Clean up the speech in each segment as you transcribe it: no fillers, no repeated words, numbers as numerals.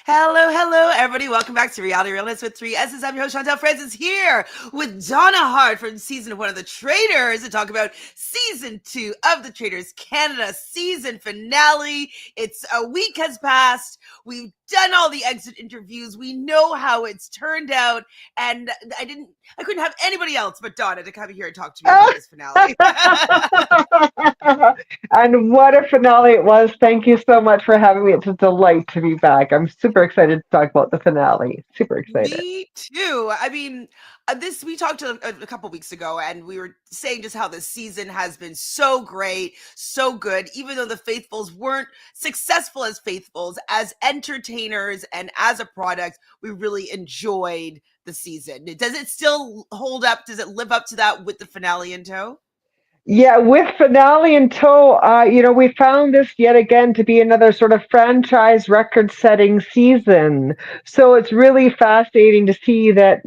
Hello, hello, everybody. Welcome back to Reality Realnesss with 3 S's. I'm your host, Chantele Francis, here with Donna Hartt from season 1 of The Traitors to talk about season 2 of The Traitors Canada season finale. A week has passed. We've done all the exit interviews. We know how it's turned out. And I couldn't have anybody else but Donna to come here and talk to me about this finale. And what a finale it was. Thank you so much for having me. It's a delight to be back. I'm super excited to talk about the finale. Super excited. Me too. I mean, we talked a couple weeks ago, and we were saying just how this season has been so great, so good. Even though the Faithfuls weren't successful as Faithfuls, as entertainers and as a product, we really enjoyed the season. Does it still hold up? Does it live up to that with the finale in tow? Yeah, with finale in tow, we found this yet again to be another sort of franchise record-setting season. So it's really fascinating to see that,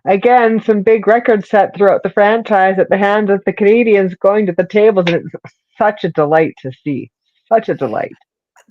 again, some big records set throughout the franchise at the hands of the Canadians going to the tables, and it's such a delight to see. Such a delight.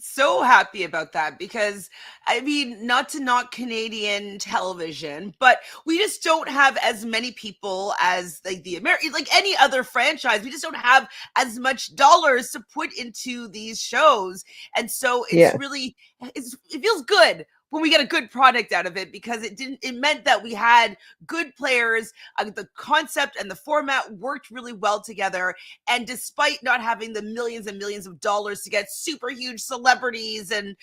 So happy about that because I mean, not to knock Canadian television, but we just don't have as many people as like the American, like any other franchise. We just don't have as much dollars to put into these shows, and so Yeah. it feels good when we get a good product out of it because it meant that we had good players. The concept and the format worked really well together, and despite not having the millions and millions of dollars to get super huge celebrities and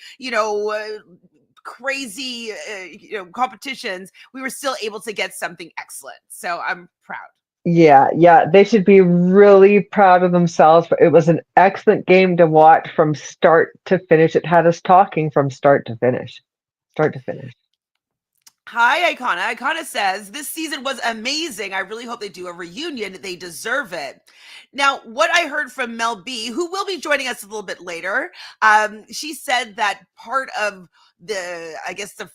crazy competitions, we were still able to get something excellent. So I'm proud. Yeah, they should be really proud of themselves. It was an excellent game to watch from start to finish. It had us talking from start to finish. Start to finish. Hi, Icona. Icona says, this season was amazing. I really hope they do a reunion. They deserve it. Now, what I heard from Mel B, who will be joining us a little bit later, she said that part of the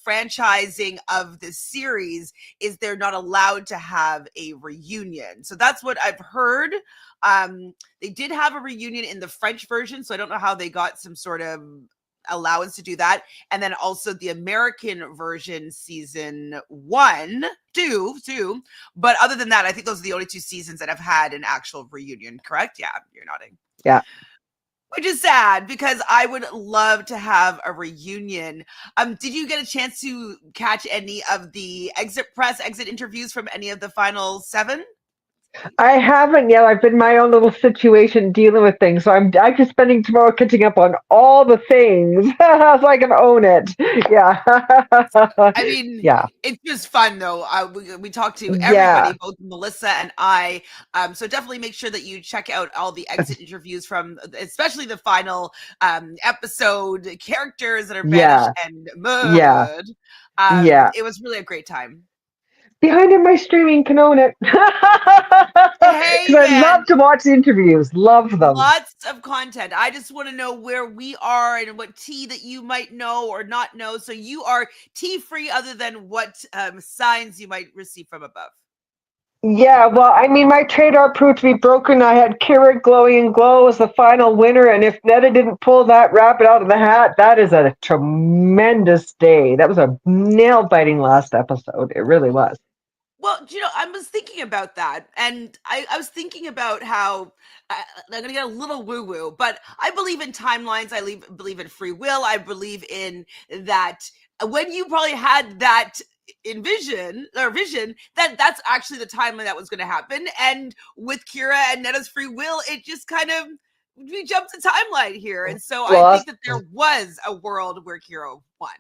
franchising of this series is they're not allowed to have a reunion. So that's what I've heard. They did have a reunion in the French version, so I don't know how they got some sort of allowance to do that. And then also the American version season 1, 2. But other than that, I think those are the only 2 seasons that have had an actual reunion, correct? Yeah, you're nodding. Yeah. Which is sad because I would love to have a reunion. Did you get a chance to catch any of the exit interviews from any of the final 7? I haven't yet. I've been in my own little situation dealing with things. So I'm actually spending tomorrow catching up on all the things so I can own it. Yeah. I mean, yeah. it's just fun though. We talked to Yeah. everybody, both Melissa and I. So definitely make sure that you check out all the exit interviews from, especially the final episode, characters that are banished Yeah. and Yeah. murdered. Yeah. It was really a great time. Behind in my streaming can own it. Because Hey I man, love to watch the interviews. Love them. lots of content. I just want to know where we are and what tea that you might know or not know. So you are tea free, other than what signs you might receive from above. Yeah, well, I mean, my trade-off proved to be broken. I had Kira Glowing and Glow as the final winner, and if Neda didn't pull that rabbit out of the hat, that is a tremendous day. That was a nail-biting last episode. It really was. Well, I was thinking about that, and I was thinking about how I'm going to get a little woo-woo, but I believe in timelines. I believe in free will. I believe in that when you probably had that vision that's actually the timeline that was going to happen. And with Kira and Netta's free will, it just kind of, we jumped the timeline here. And so I Well, think that there was a world where Kira won.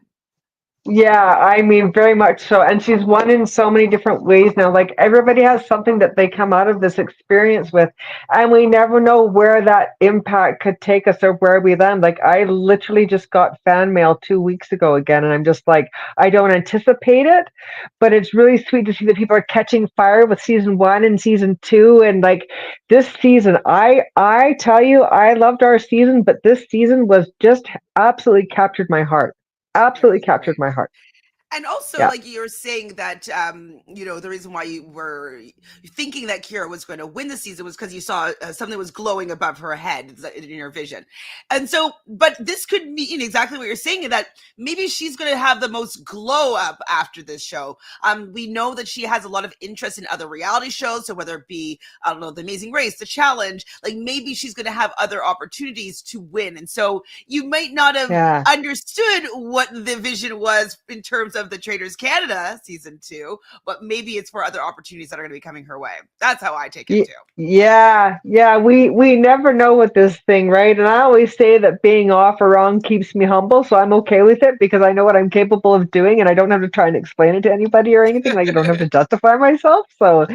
yeah, I mean, very much so. And she's won in so many different ways now. Like, everybody has something that they come out of this experience with. And we never know where that impact could take us or where we land. Like, I literally just got fan mail 2 weeks ago again. And I'm just like, I don't anticipate it. But it's really sweet to see that people are catching fire with season 1 and season 2. And like this season, I tell you, I loved our season, but this season was just absolutely captured my heart. It Absolutely was captured great. my heart. And also, Yeah. like you were saying that, the reason why you were thinking that Kira was going to win the season was because you saw something was glowing above her head in your vision. And so, but this could mean exactly what you're saying, that maybe she's going to have the most glow up after this show. We know that she has a lot of interest in other reality shows. So whether it be, I don't know, The Amazing Race, The Challenge, like maybe she's going to have other opportunities to win. And so you might not have Yeah. understood what the vision was in terms of the Traitors Canada season 2, but maybe it's for other opportunities that are going to be coming her way. That's how I take it too. Yeah, yeah, we never know with this thing, right? And I always say that being off or wrong keeps me humble, so I'm okay with it because I know what I'm capable of doing, and I don't have to try and explain it to anybody or anything. Like I don't have to justify myself. So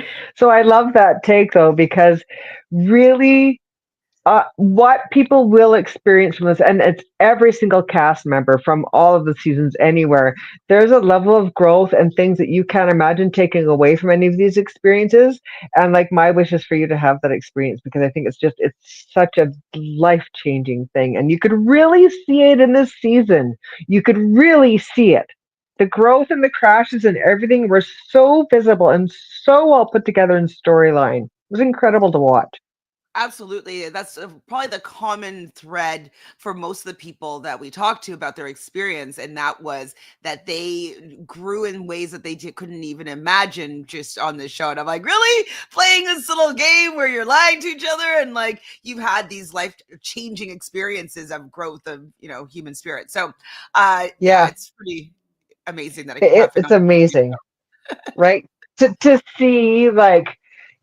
I love that take though because really what people will experience from this, and it's every single cast member from all of the seasons anywhere, there's a level of growth and things that you can't imagine taking away from any of these experiences. And like my wish is for you to have that experience because I think it's such a life changing thing. And you could really see it in this season. You could really see it. The growth and the crashes and everything were so visible and so well put together in storyline. It was incredible to watch. Absolutely. That's probably the common thread for most of the people that we talked to about their experience. And that was that they grew in ways that they couldn't even imagine just on this show. And I'm like, really? Playing this little game where you're lying to each other and like you've had these life changing experiences of growth of, human spirit. So, yeah, Yeah, it's pretty amazing that it could happen it's on a TV amazing, right? To see like,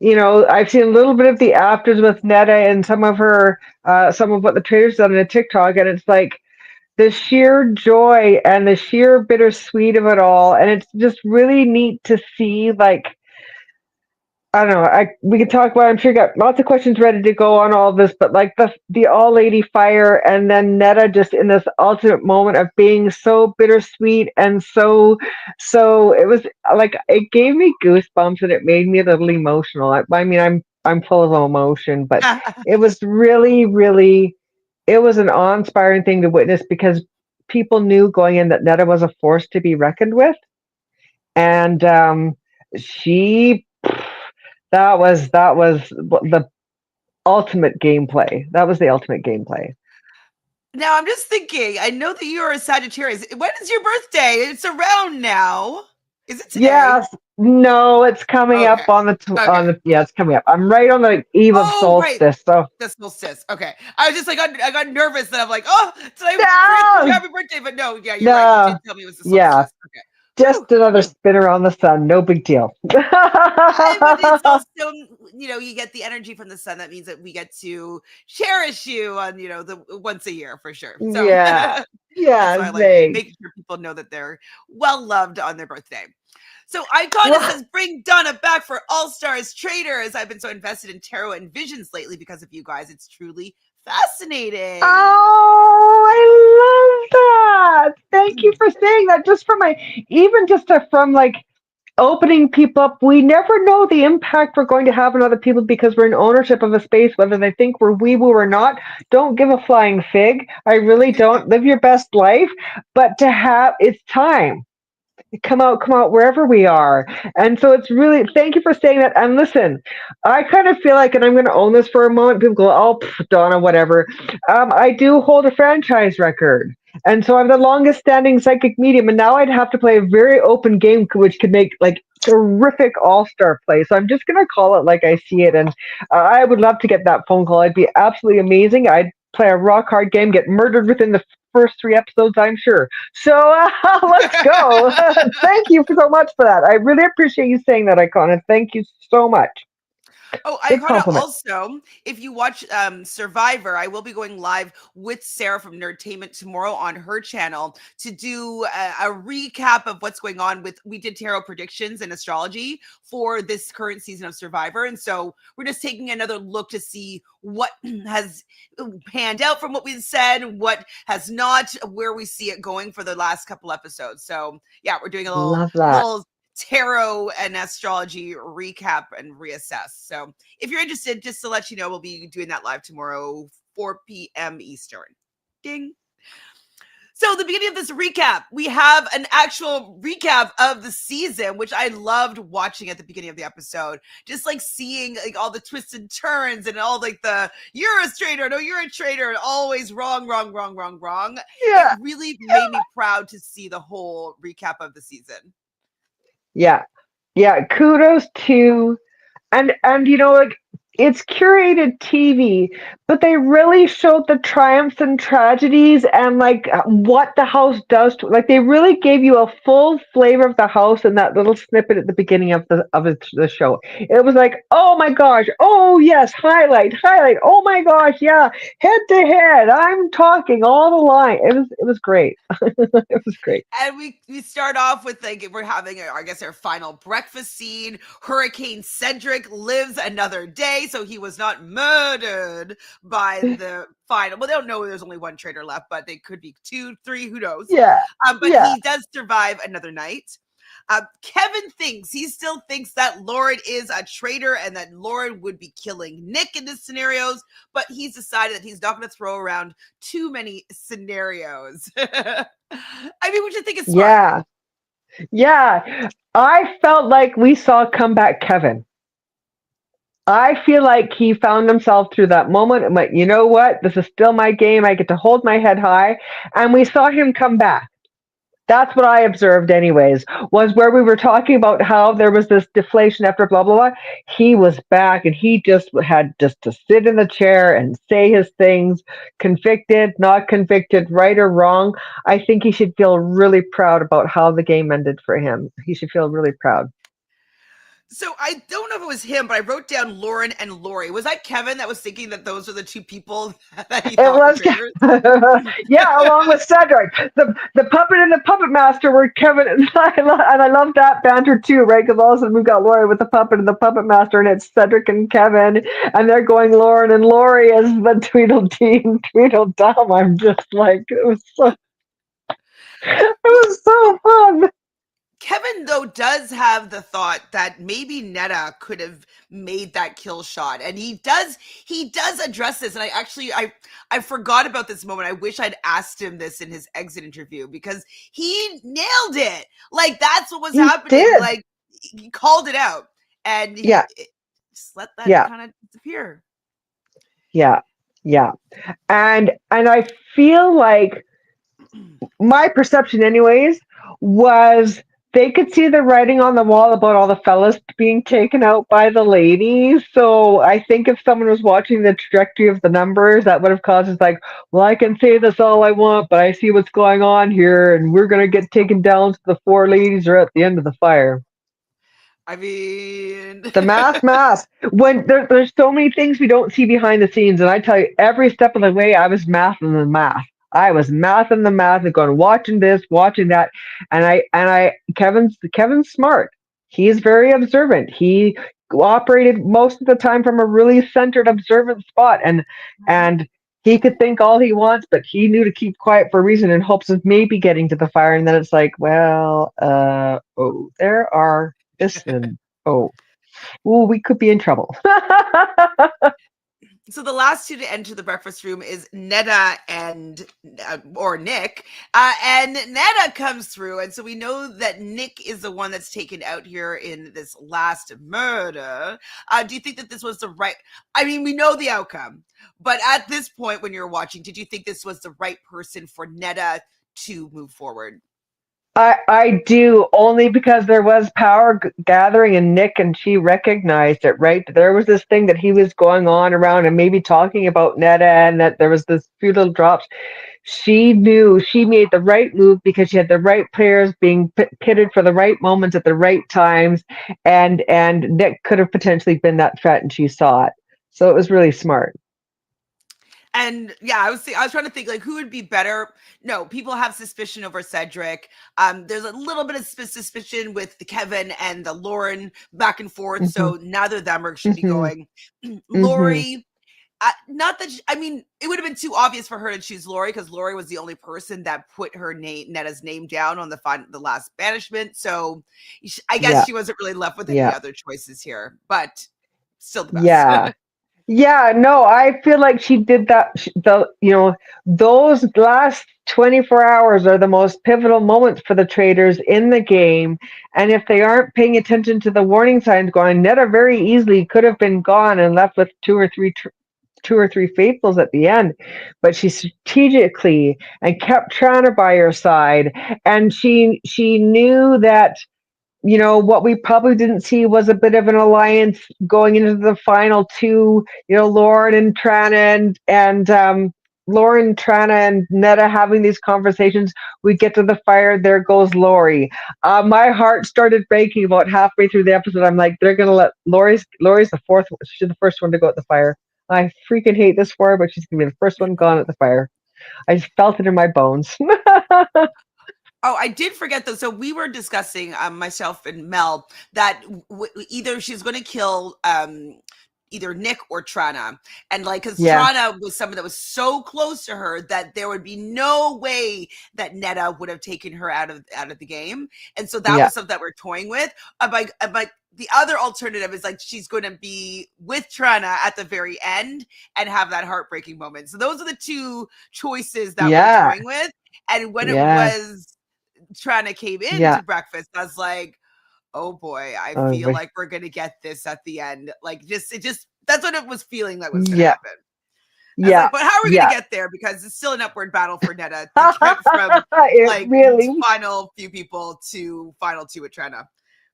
I've seen a little bit of the afters with Neda and some of what the traders done in a TikTok, and it's like the sheer joy and the sheer bittersweet of it all, and it's just really neat to see like I don't know. We could talk about. I'm sure you got lots of questions ready to go on all this, but like the all lady fire, and then Netta just in this ultimate moment of being so bittersweet and so. It was like it gave me goosebumps and it made me a little emotional. I mean, I'm full of emotion, but show. it was really it was an awe-inspiring thing to witness because people knew going in that Netta was a force to be reckoned with, and she that was the ultimate gameplay. That was the ultimate gameplay. Now I'm just thinking, I know that you're a Sagittarius. When is your birthday? It's around now. Is it today? Yes, no, it's coming up Okay. on Okay. yeah, it's coming up. I'm right on the eve of Oh, right. solstice, so The solstice. Okay. I was just like, I got nervous that I'm like, oh, did I forget to wish you no, happy birthday? But no, yeah, you're right. You no, did tell me it was the yeah, solstice. Okay. Woo. just another spin around the sun. No big deal. But it's also, you get the energy from the sun. That means that we get to cherish you on, the once a year for sure. So Yeah, that's yeah, why I like thanks. making sure people know that they're well loved on their birthday. So Icona Well, says, bring Donna back for All Stars Traders. I've been so invested in tarot and visions lately because of you guys. It's truly fascinating. oh, I love that. Thank you for saying that. Just from my, even just from like opening people up, we never know the impact we're going to have on other people because we're in ownership of a space, whether they think we're wee woo or not. Don't give a flying fig. I really don't. Live your best life. But to have, it's time. Come out wherever we are. And so it's really, thank you for saying that. And listen, I kind of feel like, and I'm going to own this for a moment. People go, oh, Donna, whatever. I do hold a franchise record. And so I'm the longest standing psychic medium. And now I'd have to play a very open game, which could make like terrific all-star play. So I'm just going to call it like I see it. And I would love to get that phone call. It'd be absolutely amazing. I'd play a rock hard game, get murdered within the first 3 episodes, I'm sure. So let's go. Thank you so much for that. I really appreciate you saying that, Icona. Thank you so much. Oh, Big Icona compliment. also, if you watch Survivor, I will be going live with Sarah from Nerdtainment tomorrow on her channel to do a recap of what's going on we did tarot predictions and astrology for this current season of Survivor. And so we're just taking another look to see what has panned out from what we've said, what has not, where we see it going for the last couple episodes. So yeah, we're doing a little, Love that. little tarot and astrology recap and reassess. So if you're interested, just to let you know, we'll be doing that live tomorrow, 4 p.m. Eastern. Ding. So the beginning of this recap, we have an actual recap of the season, which I loved watching at the beginning of the episode. Just like seeing like all the twists and turns and all like the you're a traitor, no, you're a traitor, and always wrong, wrong, wrong, wrong, wrong. It Yeah, really made me proud to see the whole recap of the season. yeah, yeah. Kudos to and like it's curated TV, but they really showed the triumphs and tragedies and like what the house does to like they really gave you a full flavor of the house in that little snippet at the beginning of the show. It was like, oh my gosh, oh yes, highlight, oh my gosh, yeah, head to head, I'm talking all the line. It was great. It was great. And we start off with like we're having I guess our final breakfast scene. Hurricane Cedric lives another day, so he was not murdered by the final. Well, they don't know there's only one traitor left, but they could be 2, 3, who knows? Yeah, But yeah, he does survive another night. Kevin he still thinks that Lauren is a traitor and that Lauren would be killing Nick in these scenarios, but he's decided that he's not going to throw around too many scenarios. I mean, which I think is smart. yeah, yeah. I felt like we saw comeback Kevin. I feel like he found himself through that moment and went, you know what? This is still my game. I get to hold my head high. And we saw him come back. That's what I observed, anyways, was where we were talking about how there was this deflation after blah, blah, blah. He was back and he just had just to sit in the chair and say his things, convicted, not convicted, right or wrong. I think he should feel really proud about how the game ended for him. He should feel really proud. So I don't know if it was him, but I wrote down Lauren and Lori. Was that Kevin that was thinking that those are the two people that he It thought were was, traitors? yeah, along with Cedric, the puppet and the puppet master were Kevin, and I love that banter too, right? Because all of a sudden we've got Lori with the puppet and the puppet master, and it's Cedric and Kevin, and they're going Lauren and Lori as the Tweedledee and Tweedledum. I'm just like, it Well, was so fun. Kevin, though, does have the thought that maybe Neda could have made that kill shot. And he does address this. And I forgot about this moment. I wish I'd asked him this in his exit interview because he nailed it. Like that's what was He happening. did, Like he called it out and yeah, just let that yeah, kind of disappear. yeah, yeah, and I feel like my perception anyways was they could see the writing on the wall about all the fellas being taken out by the ladies. So I think if someone was watching the trajectory of the numbers, that would have caused us like, well, I can say this all I want, but I see what's going on here, and we're gonna get taken down. So the four ladies are at the end of the fire. I mean, The math. When there's so many things we don't see behind the scenes, and I tell you, every step of the way, I was mathing the math. I was mathing the math and going watching this, watching that, and Kevin's smart. He's very observant. He operated most of the time from a really centered, observant spot, and he could think all he wants, but he knew to keep quiet for a reason in hopes of maybe getting to the fire. And then it's like, well, oh, there are this and oh, ooh, we could be in trouble. so the last two to enter the breakfast room is Neda and or Nick, and Neda comes through, and so we know that Nick is the one that's taken out here in this last murder. Do you think that this was the right? I mean, we know the outcome, but at this point, when you're watching, did you think this was the right person for Neda to move forward? I do, only because there was power gathering in Nick and she recognized it, right? There was this thing that he was going on around and maybe talking about Neda and that there was this few little drops. She knew she made the right move because she had the right players being pitted for the right moments at the right times, and Nick could have potentially been that threat and she saw it. So it was really smart. And yeah, I was trying to think like who would be better. No, people have suspicion over Cedric. There's a little bit of suspicion with the Kevin and the Lauren back and forth. Hmm. So neither of them should be Hmm. going. Hmm. Lori, not that I mean, it would have been too obvious for her to choose Lori because Lori was the only person that put her name, Neda's name, down on the last banishment. So I guess Yeah, she wasn't really left with any yeah, other choices here, but still the best. yeah. Yeah, no, I feel like she did that. Those last 24 hours are the most pivotal moments for the traders in the game. And if they aren't paying attention to the warning signs going, Neda very easily could have been gone and left with two or three faithfuls at the end, but she strategically and kept Trana by her side, and she knew that what we probably didn't see was a bit of an alliance going into the final two. Lauren and Trana and Lauren, Trana, and Neda having these conversations. We get to the fire. There goes Lori. My heart started breaking about halfway through the episode. I'm like, they're gonna let Lori's the fourth. She's the first one to go at the fire. I freaking hate this for her, but she's gonna be the first one gone at the fire. I just felt it in my bones. Oh, I did forget though. So we were discussing, myself and Mel, that either she's going to kill either Nick or Trana, and like because Yeah, Trana was someone that was so close to her that there would be no way that Neda would have taken her out of the game, and so that yeah, was something that we're toying with. But the other alternative is like she's going to be with Trana at the very end and have that heartbreaking moment. So those are the two choices that we're yeah, toying with. And when it yeah, was Trana came yeah. into breakfast, I was like, oh boy, I Oh, feel like we're gonna get this at the end. Like just that's what it was feeling like was gonna yeah, happen. I was yeah, like, but how are we gonna yeah. get there? Because it's still an upward battle for Neda to get from It like really, final few people to final two with Trana.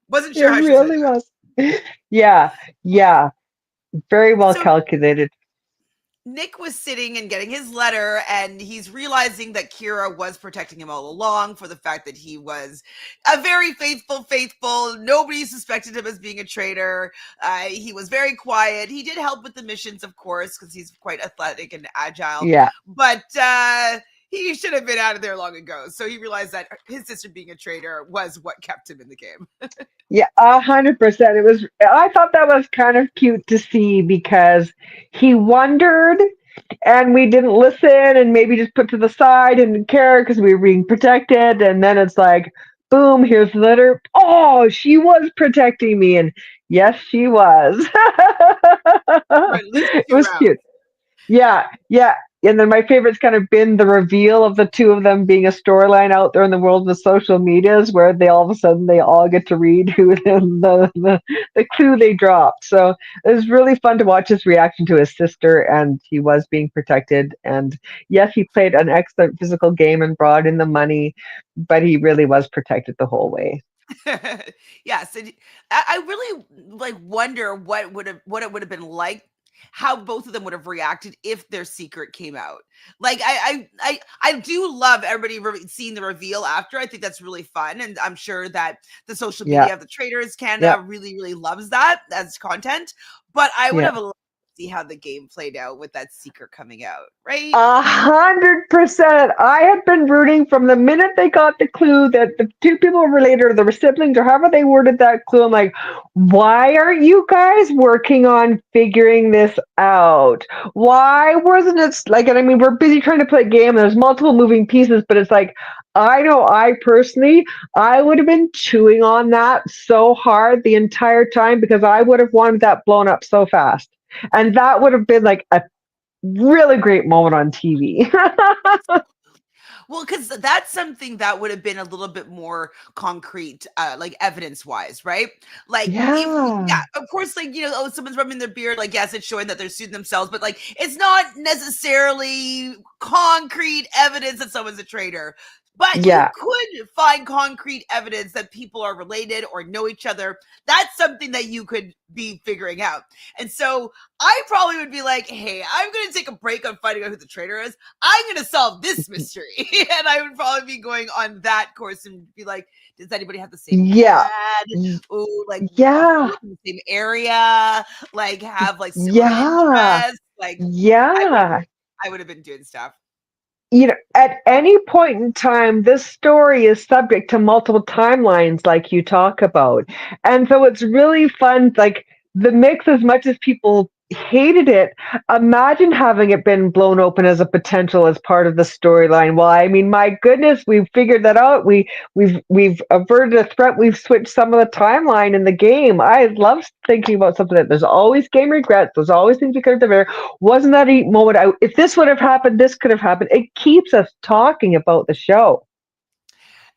Wasn't it sure how she was gonna really do it. was. Yeah, yeah. Very well So calculated. Nick was sitting and getting his letter, and he's realizing that Kira was protecting him all along for the fact that he was a very faithful. Nobody suspected him as being a traitor. He was very quiet. He did help with the missions, of course, because he's quite athletic and agile. Yeah, But he should have been out of there long ago. So he realized that his sister being a traitor was what kept him in the game. yeah, 100%. It was. I thought that was kind of cute to see because he wondered, and we didn't listen, and maybe just put to the side and didn't care because we were being protected. And then it's like, boom, here's the letter. Oh, she was protecting me, and yes, she was. For at least It two was cute. rounds. Yeah, yeah. And then my favorite's kind of been the reveal of the two of them being a storyline out there in the world of social medias where they all of a sudden they all get to read who the clue they dropped. So it was really fun to watch his reaction to his sister, and he was being protected. And yes, he played an excellent physical game and brought in the money, but he really was protected the whole way. Yes, and I really like wonder what it would have been like, how both of them would have reacted if their secret came out. Like I do love everybody seeing the reveal after. I think that's really fun, and I'm sure that the social Yeah, media of the Traitors yeah, Canada really loves that as content. But I would yeah. have loved to see how the game played out with that secret coming out, right? 100%. I had been rooting from the minute they got the clue that the two people were related or they were siblings or however they worded that clue. I'm like, why aren't you guys working on figuring this out? Why wasn't it like, and I mean, we're busy trying to play a game and there's multiple moving pieces, but it's like, I know I personally, I would have been chewing on that so hard the entire time because I would have wanted that blown up so fast. And that would have been like a really great moment on TV. Well, because that's something that would have been a little bit more concrete, like evidence wise, right? Like, if, yeah, Yeah. of course, like, oh, someone's rubbing their beard, like, yes, it's showing that they're suing themselves, but like, it's not necessarily concrete evidence that someone's a traitor. But you Yeah. could find concrete evidence that people are related or know each other. That's something that you could be figuring out. And so I probably would be like, hey, I'm going to take a break on finding out who the traitor is. I'm going to solve this mystery. And I would probably be going on that course and be like, does anybody have the same Yeah. dad? Oh, like Yeah. work in the same area, like have like similar Yeah. interests. Like I would Yeah. I would have been doing stuff. At any point in time, this story is subject to multiple timelines, like you talk about. And so it's really fun. Like the mix, as much as people hated it. Imagine having it been blown open as a potential as part of the storyline. Well, I mean, my goodness, we've figured that out. We've averted a threat. We've switched some of the timeline in the game. I love thinking about something that there's always game regrets. There's always things we could have done better. Wasn't that a moment? If this would have happened, this could have happened. It keeps us talking about the show.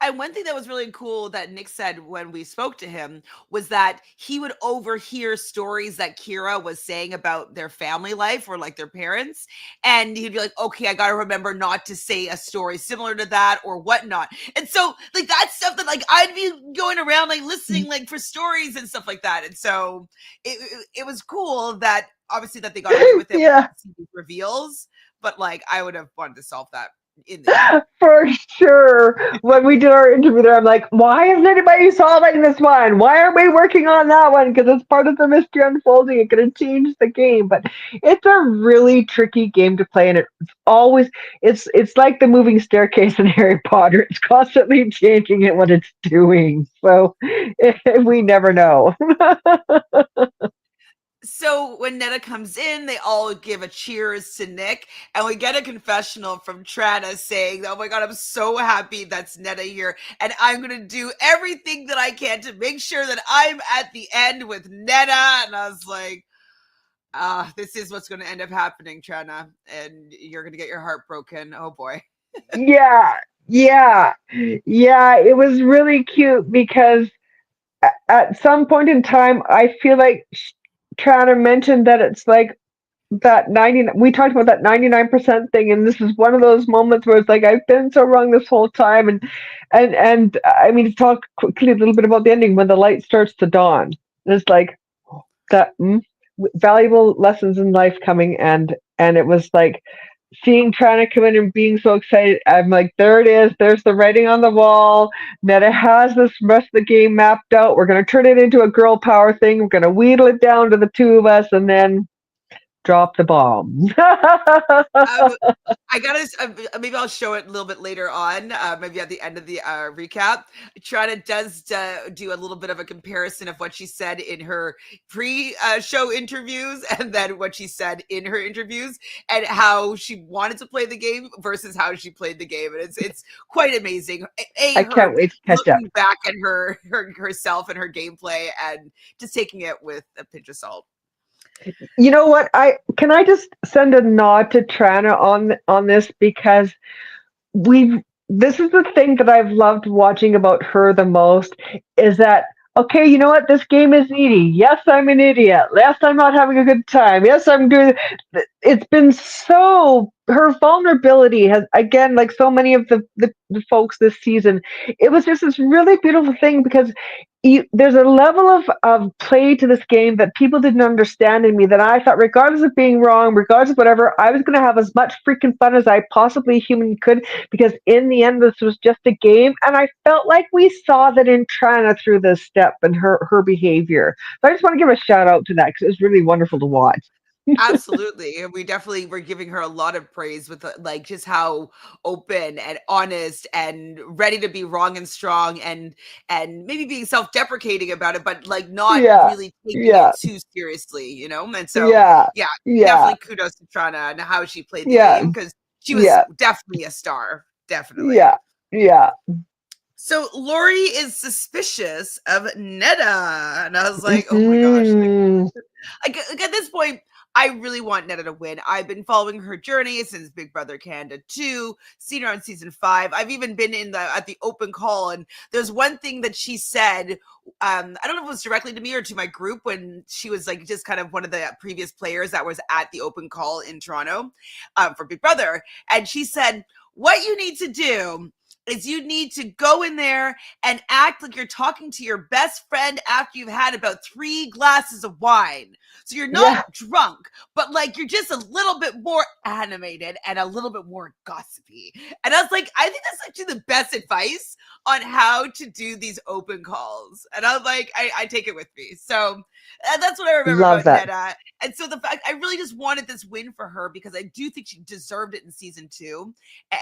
And one thing that was really cool that Nick said when we spoke to him was that he would overhear stories that Kira was saying about their family life or like their parents. And he'd be like, okay, I got to remember not to say a story similar to that or whatnot. And so, like, that's stuff that, like, I'd be going around, like, listening, like, for stories and stuff like that. And so it was cool that obviously that they got away with it Yeah. with these reveals. But, like, I would have wanted to solve that in the game. For sure. When we did our interview there, I'm like, why isn't anybody solving this one? Why are we working on that one? Because it's part of the mystery unfolding. It could have changed the game. But it's a really tricky game to play, and it's like the moving staircase in Harry Potter. It's constantly changing it what it's doing. So we never know. So when Neda comes in, they all give a cheers to Nick, and we get a confessional from Trana saying, "Oh my god, I'm so happy that's Neda here, and I'm gonna do everything that I can to make sure that I'm at the end with Neda." And I was like, this is what's gonna end up happening, Trana, and you're gonna get your heart broken. Oh boy. Yeah. Yeah. Yeah. It was really cute because at some point in time, I feel like Trana mentioned that it's like that 90. We talked about that 99% thing, and this is one of those moments where it's like I've been so wrong this whole time, and I mean to talk quickly a little bit about the ending when the light starts to dawn. It's like that valuable lessons in life coming, and it was like seeing Trana come in and being so excited. I'm like, there it is. There's the writing on the wall. Neda has this rest of the game mapped out. We're going to turn it into a girl power thing. We're going to wheedle it down to the two of us, and then drop the bomb. Um, I gotta maybe I'll show it a little bit later on, maybe at the end of the recap. Trana does do a little bit of a comparison of what she said in her pre-show interviews and then what she said in her interviews and how she wanted to play the game versus how she played the game, and it's quite amazing. I Her can't wait to catch up. looking back at herself and her gameplay and just taking it with a pinch of salt. You know what? I just send a nod to Trana on this because we've this is the thing that I've loved watching about her the most is that okay, you know what? This game is needy. Yes, I'm an idiot. Yes, I'm not having a good time. Yes, I'm doing it's been so her vulnerability has again like so many of the folks this season it was just this really beautiful thing because there's a level of play to this game that people didn't understand in me that I thought regardless of being wrong regardless of whatever I was going to have as much freaking fun as I possibly human could because in the end this was just a game and I felt like we saw that in Trana through this step and her behavior. So I just want to give a shout out to that because it was really wonderful to watch. Absolutely. And we definitely were giving her a lot of praise with like just how open and honest and ready to be wrong and strong and maybe being self-deprecating about it, but like not Yeah, really taking it yeah, too seriously, you know? And so yeah, yeah, yeah, definitely kudos to Trana and how she played the yeah, game because she was yeah, definitely a star. Definitely. yeah, yeah. So Lori is suspicious of Neda. And I was like, oh my gosh, like Hmm. like at this point, I really want Neda to win. I've been following her journey since Big Brother Canada 2, seen her on season 5. I've even been in the at the open call, and there's one thing that she said. I don't know if it was directly to me or to my group when she was like just kind of one of the previous players that was at the open call in Toronto for Big Brother, and she said, "What you need to do." Is you need to go in there and act like you're talking to your best friend after you've had about 3 glasses of wine. So you're not Yeah, drunk, but like you're just a little bit more animated and a little bit more gossipy. And I was like, I think that's actually the best advice on how to do these open calls. And I was like, I take it with me. So that's what I remember love about that. Neda. And so the fact I really just wanted this win for her because I do think she deserved it in season 2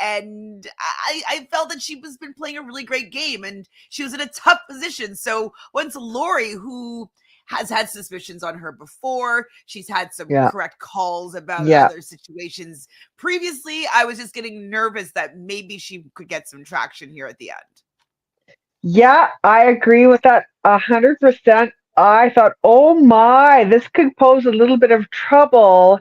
and I felt that she was been playing a really great game and she was in a tough position. So once Lori, who has had suspicions on her before. She's had some Yeah. correct calls about Yeah. other situations previously. I was just getting nervous that maybe she could get some traction here at the end. Yeah, I agree with that 100%. I thought, oh my, this could pose a little bit of trouble.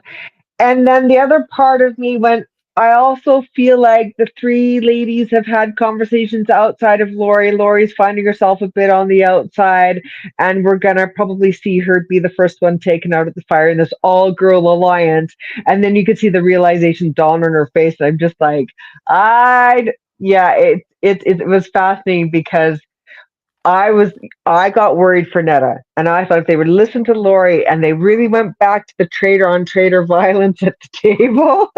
And then the other part of me went, I also feel like the three ladies have had conversations outside of Lori. Lori's finding herself a bit on the outside, and we're gonna probably see her be the first one taken out of the fire in this all-girl alliance. And then you could see the realization dawn on her face. I'm just like, yeah, it was fascinating because I was I got worried for Netta, and I thought if they would listen to Lori and they really went back to the traitor on traitor violence at the table,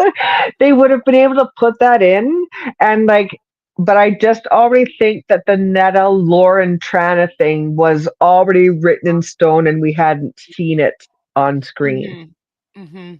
they would have been able to put that in. And like, but I just already think that the Netta Lauren Trana thing was already written in stone, and we hadn't seen it on screen. Mm-hmm. Mm-hmm.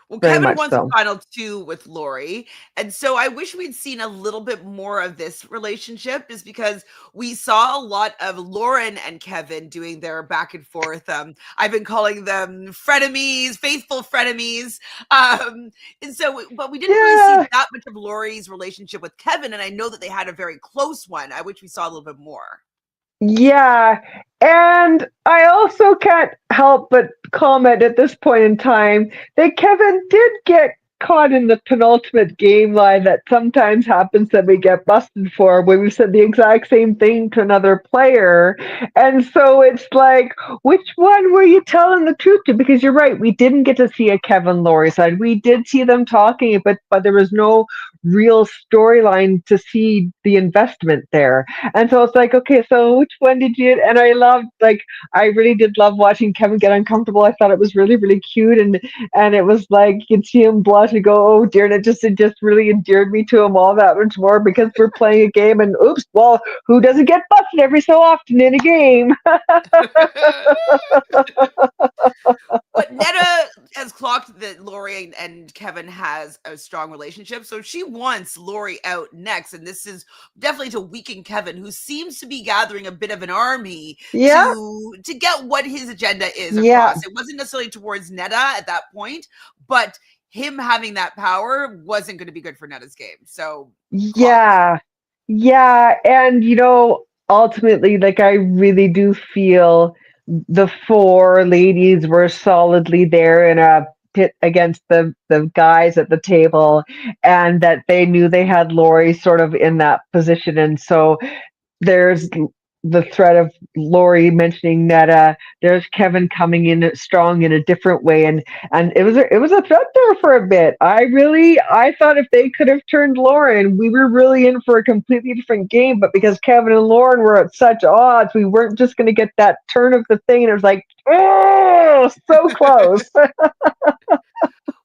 Well, Very Kevin much wants a so. final two with Lori. And so I wish we'd seen a little bit more of this relationship, just because we saw a lot of Lauren and Kevin doing their back and forth. I've been calling them frenemies, faithful frenemies. And so, but we didn't really see Yeah. that much of Lori's relationship with Kevin. And I know that they had a very close one. I wish we saw a little bit more. Yeah, and I also can't help but comment at this point in time that Kevin did get caught in the penultimate game line that sometimes happens that we get busted for, where we said the exact same thing to another player. And so it's like, which one were you telling the truth to? Because you're right, we didn't get to see a Kevin Laurie side. We did see them talking, but there was no real storyline to see the investment there. And so it's like, okay, so which one did you? And I loved, like, I really did love watching Kevin get uncomfortable. I thought it was really, really cute, and it was like you could see him blush and go, oh dear, and it just really endeared me to him all that much more because we're playing a game, and oops, well, who doesn't get busted every so often in a game? But Netta has clocked that Lori and Kevin has a strong relationship, so she wants Lori out next, and this is definitely to weaken Kevin, who seems to be gathering a bit of an army Yeah, to get what his agenda is yeah, across. It wasn't necessarily towards Netta at that point, but him having that power wasn't going to be good for Netta's game. So clocked. yeah, yeah, and ultimately, like, I really do feel the four ladies were solidly there in a pit against the guys at the table, and that they knew they had Lori sort of in that position, and so there's the threat of Lori mentioning Netta. There's Kevin coming in strong in a different way, and it was a threat there for a bit. I thought if they could have turned Lauren, we were really in for a completely different game. But because Kevin and Lauren were at such odds, we weren't just going to get that turn of the thing. And it was like, oh, so close.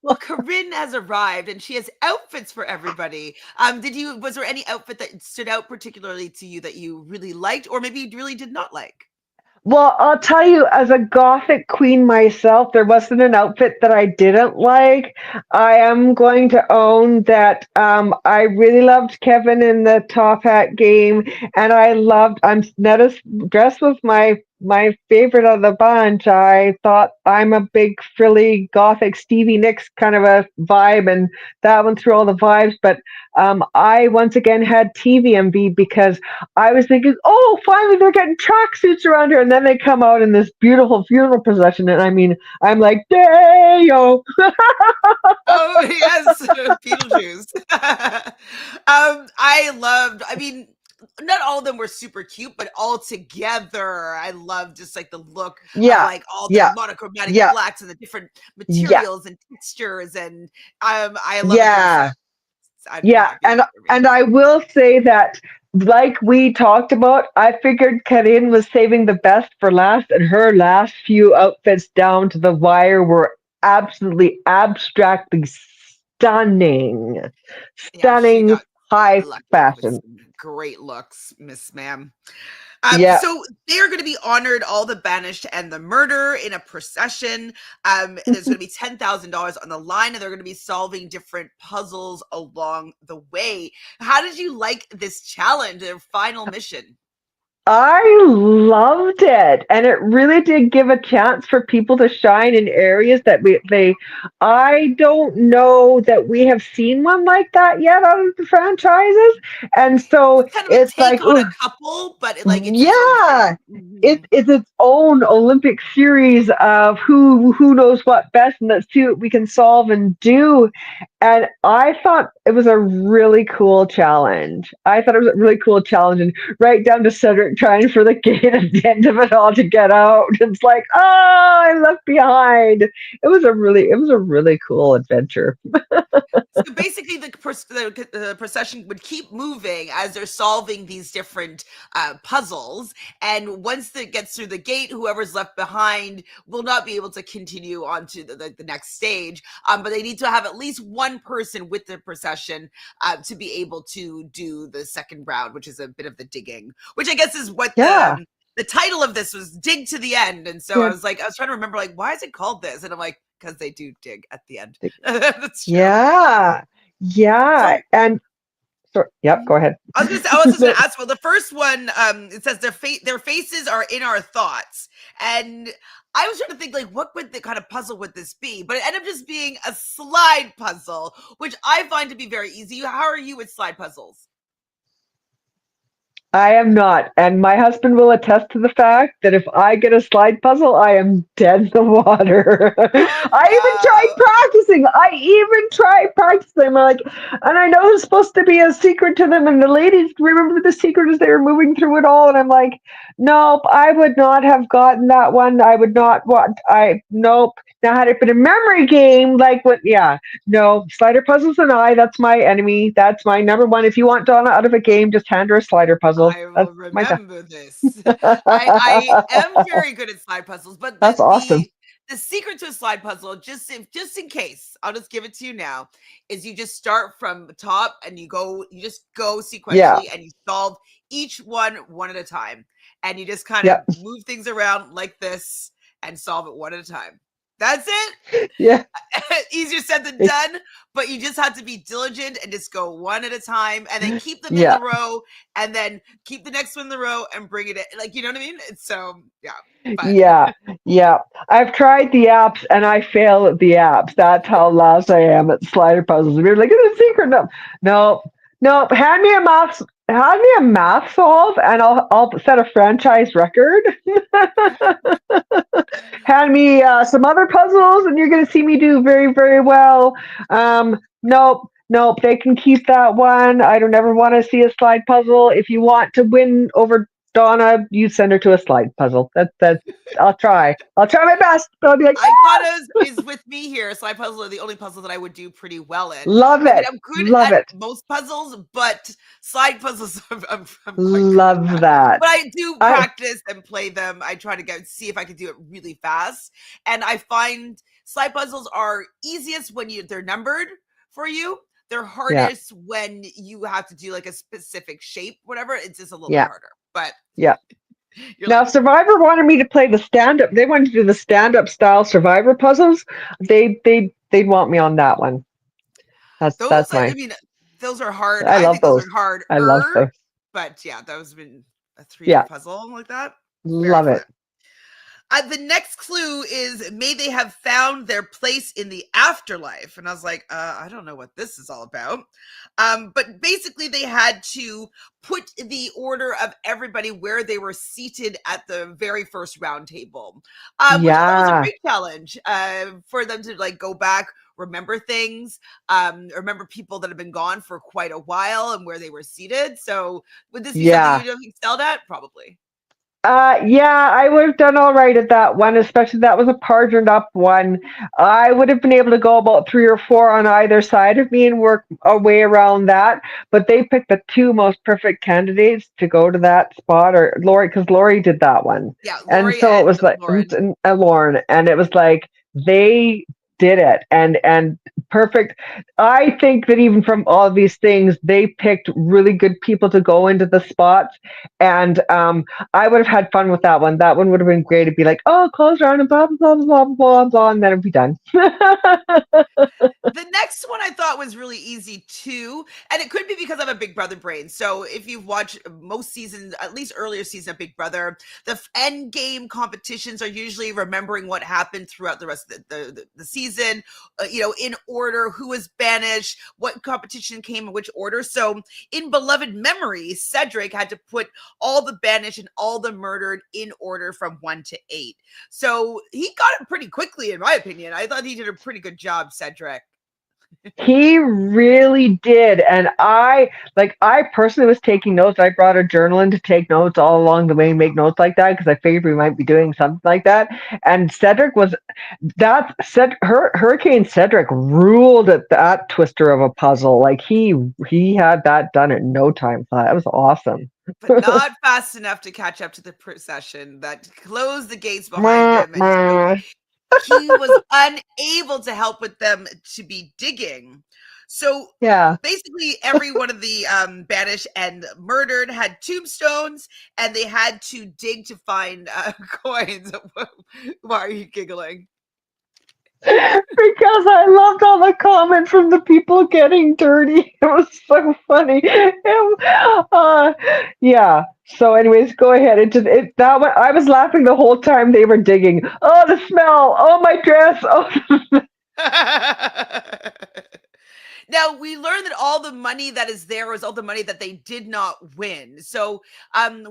Well, Corinne has arrived and she has outfits for everybody. Was there any outfit that stood out particularly to you that you really liked, or maybe you really did not like? Well, I'll tell you, as a gothic queen myself, there wasn't an outfit that I didn't like. I am going to own that I really loved Kevin in the top hat game, and I'm Netta's dress was my favorite of the bunch. I thought I'm a big frilly gothic Stevie Nicks kind of a vibe, and that went through all the vibes. But I once again had TVMV because I was thinking, oh, finally they're getting tracksuits around here, and then they come out in this beautiful funeral procession, and I mean, I'm like, yo. Oh yes, Beetlejuice. I mean, not all of them were super cute, but all together, I love just like the look of Yeah, like all the yeah, monochromatic yeah, blacks and the different yeah, materials and textures, and I love a dress yeah, up. I'd be yeah, happy with and everything. I will say that, like we talked about, I figured Karine was saving the best for last, and her last few outfits down to the wire were absolutely abstractly stunning, Yeah, she stunning got high lucky with fashion. some great looks, Miss Ma'am. Yeah. So they are going to be honored, all the banished and the murder, in a procession. There's going to be $10,000 on the line, and they're going to be solving different puzzles along the way. How did you like this challenge, their final mission? I loved it, and it really did give a chance for people to shine in areas that I don't know that we have seen one like that yet out of the franchises, and so It's kind of a it's like, take on ooh, a couple, but it's its own yeah, thing. Mhm. it's its own Olympic series of who knows what best, and let's see what we can solve and do. And I thought it was a really cool challenge. I thought it was a really cool challenge, and right down to Cedric trying for the gate at the end of it all to get out. It's like, oh, I left behind. It was a really cool adventure. So basically, the procession would keep moving as they're solving these different puzzles. And once it gets through the gate, whoever's left behind will not be able to continue on to the next stage. But they need to have at least one person with the procession to be able to do the second round, which is a bit of the digging, which I guess is what Yeah, the title of this was, Dig to the End. And so yeah, I was trying to remember, like, why is it called this? And I'm like, because they do dig at the end. That's true. yeah, yeah. So And so, yep, go ahead. I was just gonna ask. Well, the first one, it says their faces are in our thoughts, and I was trying to think like, what would the kind of puzzle would this be? But it ended up just being a slide puzzle, which I find to be very easy. How are you with slide puzzles? I am not. And my husband will attest to the fact that if I get a slide puzzle, I am dead in the water. Oh I even tried no! practicing. I even tried practicing. I'm like, and I know there's supposed to be a secret to them. And the ladies remember the secret as they were moving through it all. And I'm like, nope, I would not have gotten that one. I would not want, nope. Now, had it been a memory game, like what, yeah, no, slider puzzles and that's my enemy. That's my number one. If you want Donna out of a game, just hand her a slider puzzle. I That's will my time. remember this. I am very good at slide puzzles, but That's awesome. the secret to a slide puzzle, just in case, I'll just give it to you now, is you just start from the top and you just go Yeah. sequentially and you solve each one at a time. And you just kind of Yeah. move things around like this and solve it one at a time. That's it. Yeah. Easier said than It, done, but you just have to be diligent and just go one at a time and then keep them in yeah. the row and then keep the next one in the row and bring it in. Like, you know what I mean? It's so, yeah, fun. Yeah. Yeah. I've tried the apps and I fail at the apps. That's how lost I am at slider puzzles. We're like, it's a secret. No, no, no. Hand me a math solve and I'll set a franchise record. Hand me some other puzzles, and you're going to see me do very, very well. Nope, nope. They can keep that one. I don't ever want to see a slide puzzle. If you want to win over Donna, you send her to a slide puzzle. That. I'll try. I'll try my best. But I'll be like, Icona is with me here. Slide puzzles are the only puzzle that I would do pretty well in. love I mean, it, I'm good love at it, most puzzles, but slide puzzles I'm quite good love at. that. But I do I practice and play them. I try to see if I can do it really fast. And I find slide puzzles are easiest when they're numbered for you. They're yeah, hardest when you have to do like a specific shape, whatever. It's just a little bit yeah, harder. But yeah. you're Now, like, Survivor wanted me to play the stand up. They wanted to do the stand up style Survivor puzzles. They'd want me on that one. those, That's I my. mean, those are hard. I I love think those those. are I love harder, those. but yeah, that was been a 3D Yeah, puzzle like that. Very love fun. it. The next clue is, may they have found their place in the afterlife. And I was like, I don't know what this is all about. But basically, they had to put the order of everybody where they were seated at the very first round table, which I thought was a Yeah, great challenge for them to like go back, remember things, remember people that have been gone for quite a while and where they were seated. So would this be something yeah. you'd have excelled at? Probably. Yeah, I would have done all right at that one, especially that was a partnered up one. I would have been able to go about three or four on either side of me and work a way around that. But they picked the two most perfect candidates to go to that spot, or Lori, because Lori did that one. Yeah, And Lori so it and was like, Lauren. Lauren, and it was like they did it. And perfect. I think that even from all these things, they picked really good people to go into the spots, and I would have had fun with that one. That one would have been great to be like, oh, close round and blah blah blah blah blah blah, and then it'd be done. The next one I thought was really easy too, and it could be because I'm a Big Brother brain. So if you've watched most seasons, at least earlier season of Big Brother, the end game competitions are usually remembering what happened throughout the rest of the season, in order, who was banished, what competition came in which order. So in Beloved Memory, Cedric had to put all the banished and all the murdered in order from 1 to 8. So he got it pretty quickly, in my opinion. I thought he did a pretty good job, Cedric. He really did. And I personally was taking notes. I brought a journal in to take notes all along the way and make notes like that because I figured we might be doing something like that. And Cedric was Hurricane Cedric ruled at that twister of a puzzle. Like he had that done in no time. So that was awesome. But not fast enough to catch up to the procession that closed the gates behind him. And so he was unable to help with them to be digging. So Yeah. basically every one of the banished and murdered had tombstones, and they had to dig to find coins. Why are you giggling? Because I loved all the comments from the people getting dirty. It was so funny. Yeah. So, anyways, go ahead. That one. I was laughing the whole time they were digging. Oh, the smell. Oh, my dress. Oh. Now we learned that all the money that is there was all the money that they did not win. So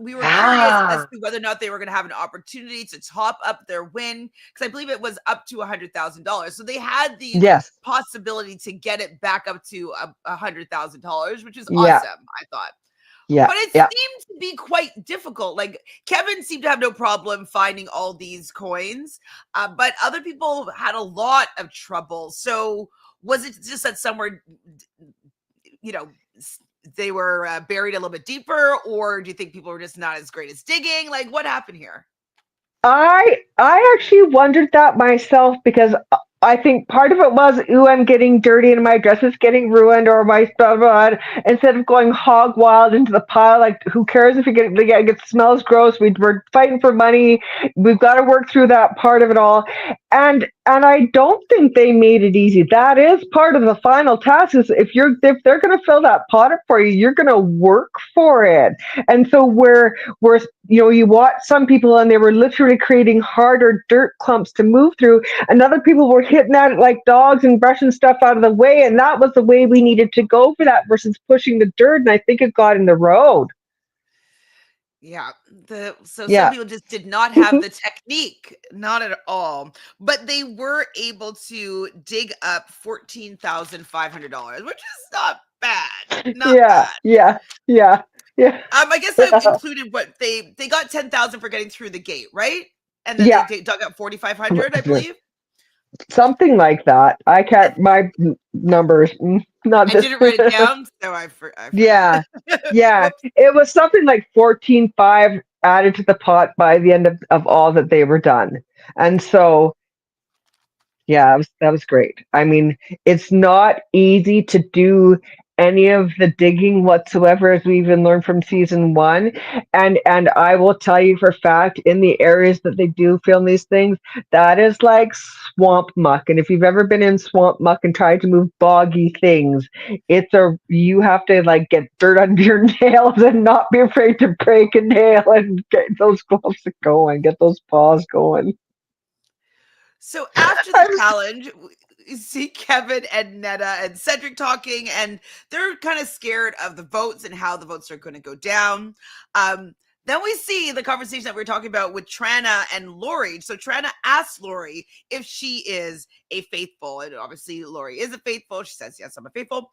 we were curious as Ah. to whether or not they were going to have an opportunity to top up their win, because I believe it was up to $100,000. So they had the Yes. possibility to get it back up to $100,000, which is Yeah. awesome, I thought. Yeah. But it Yeah. seemed to be quite difficult. Like Kevin seemed to have no problem finding all these coins, but other people had a lot of trouble. So was it just that somewhere, you know, they were buried a little bit deeper, or do you think people were just not as great as digging? Like, what happened here? I actually wondered that myself because I think part of it was, ooh, I'm getting dirty and my dress is getting ruined or my blah, blah, blah. Instead of going hog wild into the pile, like who cares if you get smells gross? We're fighting for money. We've got to work through that part of it all. And I don't think they made it easy. That is part of the final task. Is if they're going to fill that pot up for you, you're going to work for it. And so where you watch some people and they were literally creating harder dirt clumps to move through, and other people were hitting at it like dogs and brushing stuff out of the way, and that was the way we needed to go for that versus pushing the dirt, and I think it got in the road. Yeah. So some Yeah. people just did not have the technique, not at all. But they were able to dig up $14,500, which is not bad. Not Yeah. bad. Yeah. Yeah. Yeah. I guess that included what they got 10,000 for getting through the gate, right? And then they Yeah. dug up 4,500, I believe. Something like that. I can't, my numbers, not I this. didn't write it down, so I Yeah. Yeah. Whoops. It was something like 14.5 added to the pot by the end of all that they were done. And so, yeah, that was great. I mean, it's not easy to do any of the digging whatsoever, as we even learned from season one. And I will tell you for a fact, in the areas that they do film these things, that is like swamp muck. And if you've ever been in swamp muck and tried to move boggy things, you have to like get dirt under your nails and not be afraid to break a nail and get those gloves going, get those paws going. So after the I'm challenge, you see Kevin and Neda and Cedric talking, and they're kind of scared of the votes and how the votes are going to go down. Then we see the conversation that we were talking about with Trana and Lori. So Trana asks Lori if she is a faithful, and obviously Lori is a faithful. She says, yes, I'm a faithful.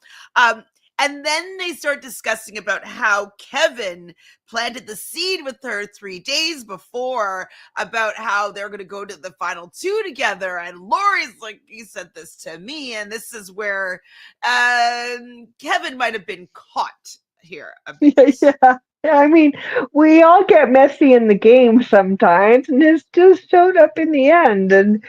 And then they start discussing about how Kevin planted the seed with her 3 days before about how they're going to go to the final two together. And Lori's like, you said this to me. And this is where Kevin might have been caught here a bit. yeah. I mean, we all get messy in the game sometimes, and it just showed up in the end. And